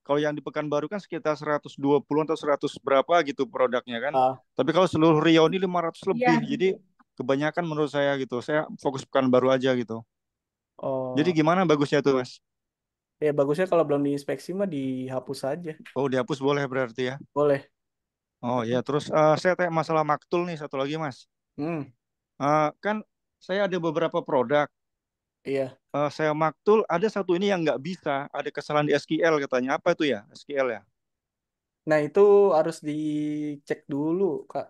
Kalau yang di Pekanbaru kan sekitar 120 atau 100 berapa gitu produknya kan. ah, Tapi kalau seluruh Riau ini 500 Iya. lebih. Jadi kebanyakan menurut saya gitu. Saya fokus Pekanbaru aja gitu. Jadi oh gimana bagusnya tuh, Mas? ya bagusnya kalau belum diinspeksi mah dihapus aja. Oh, dihapus boleh berarti ya. Boleh. Oh ya, terus saya tanya masalah maktul nih satu lagi, Mas. Hmm, Kan saya ada beberapa produk. iya. Saya maktul ada satu ini yang nggak bisa. Ada kesalahan di SQL katanya. Apa itu ya? SQL ya? Nah, itu harus dicek dulu, Kak.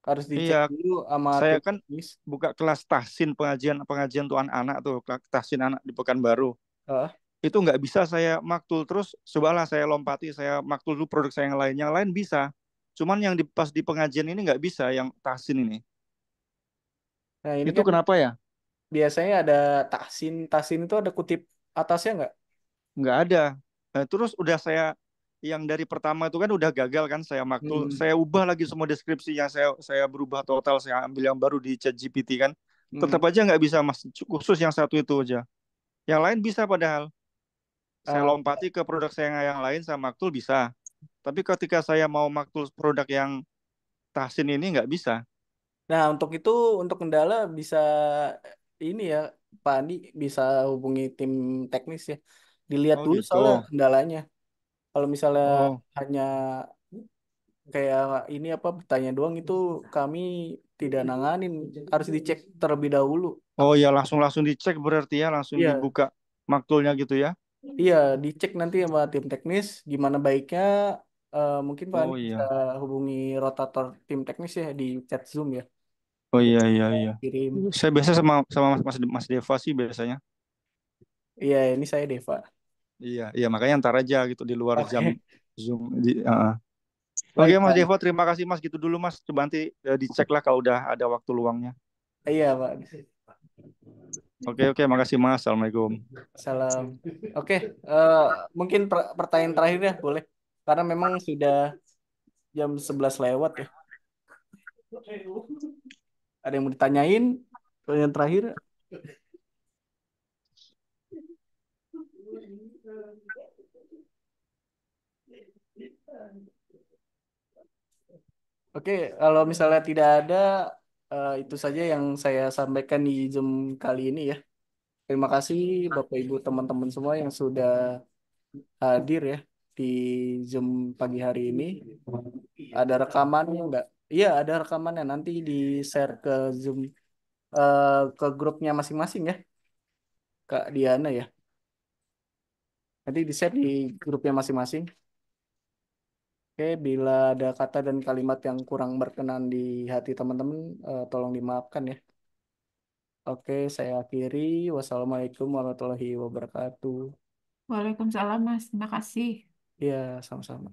Harus Iya, dicek dulu sama saya tim kan teknis. buka kelas tahsin pengajian pengajian tuh anak-anak tuh tahsin anak di Pekanbaru. Ah, Itu nggak bisa saya maktul terus cobalah saya lompati saya maktul dulu produk saya yang lain bisa. Cuman yang pas di pengajian ini nggak bisa yang tahsin ini. nah, ini Itu kan kenapa ya? biasanya ada tahsin. Tahsin itu ada kutip atasnya nggak? Nggak ada. Terus udah saya yang dari pertama itu kan udah gagal kan saya maktul, Hmm, saya ubah lagi semua deskripsinya, saya berubah total, saya ambil yang baru di ChatGPT kan. Tetap hmm. aja nggak bisa Mas, khusus yang satu itu aja. Yang lain bisa padahal. Saya Ah, lompati ke produk saya yang lain sama maktul bisa. Tapi ketika saya mau maktul produk yang tahsin ini nggak bisa. nah, untuk itu, untuk kendala bisa ini ya, Pak Andi bisa hubungi tim teknis ya. Dilihat Oh dulu gitu. soalnya kendalanya. Kalau misalnya Oh, hanya kayak ini apa bertanya doang itu kami tidak nanganin, harus dicek terlebih dahulu. oh ya langsung langsung dicek berarti ya, langsung Iya, dibuka maktulnya gitu ya. iya dicek nanti sama tim teknis gimana baiknya. Mungkin Pak Andi Oh bisa iya. hubungi rotator tim teknis ya di chat Zoom ya. Oh Nanti iya iya iya. kirim. Saya biasa sama sama Mas Deva sih biasanya. Iya, ini saya Deva. Iya, iya makanya ntar aja gitu di luar jam Oke, Zoom di. Oke baik Mas Pak. Deva, terima kasih Mas gitu dulu Mas. Coba nanti dicek lah kalau udah ada waktu luangnya. Iya Pak. Oke oke, makasih Mas. Assalamualaikum. Salam. Oke, eh, mungkin pertanyaan terakhir ya boleh. Karena memang sudah jam 11 lewat ya. Ada yang mau ditanyain? Pertanyaan terakhir. Oke, kalau misalnya tidak ada, itu saja yang saya sampaikan di Zoom kali ini ya. Terima kasih Bapak Ibu teman-teman semua yang sudah hadir ya di Zoom pagi hari ini. Ada rekamannya enggak? Iya, ada rekamannya. Nanti di-share ke Zoom, ke grupnya masing-masing ya, Kak Diana ya. Nanti di-share di grupnya masing-masing. Oke, bila ada kata dan kalimat yang kurang berkenan di hati teman-teman, tolong dimaafkan ya. Oke, saya akhiri. Wassalamualaikum warahmatullahi wabarakatuh. Waalaikumsalam, Mas. Terima kasih. Ya, sama-sama.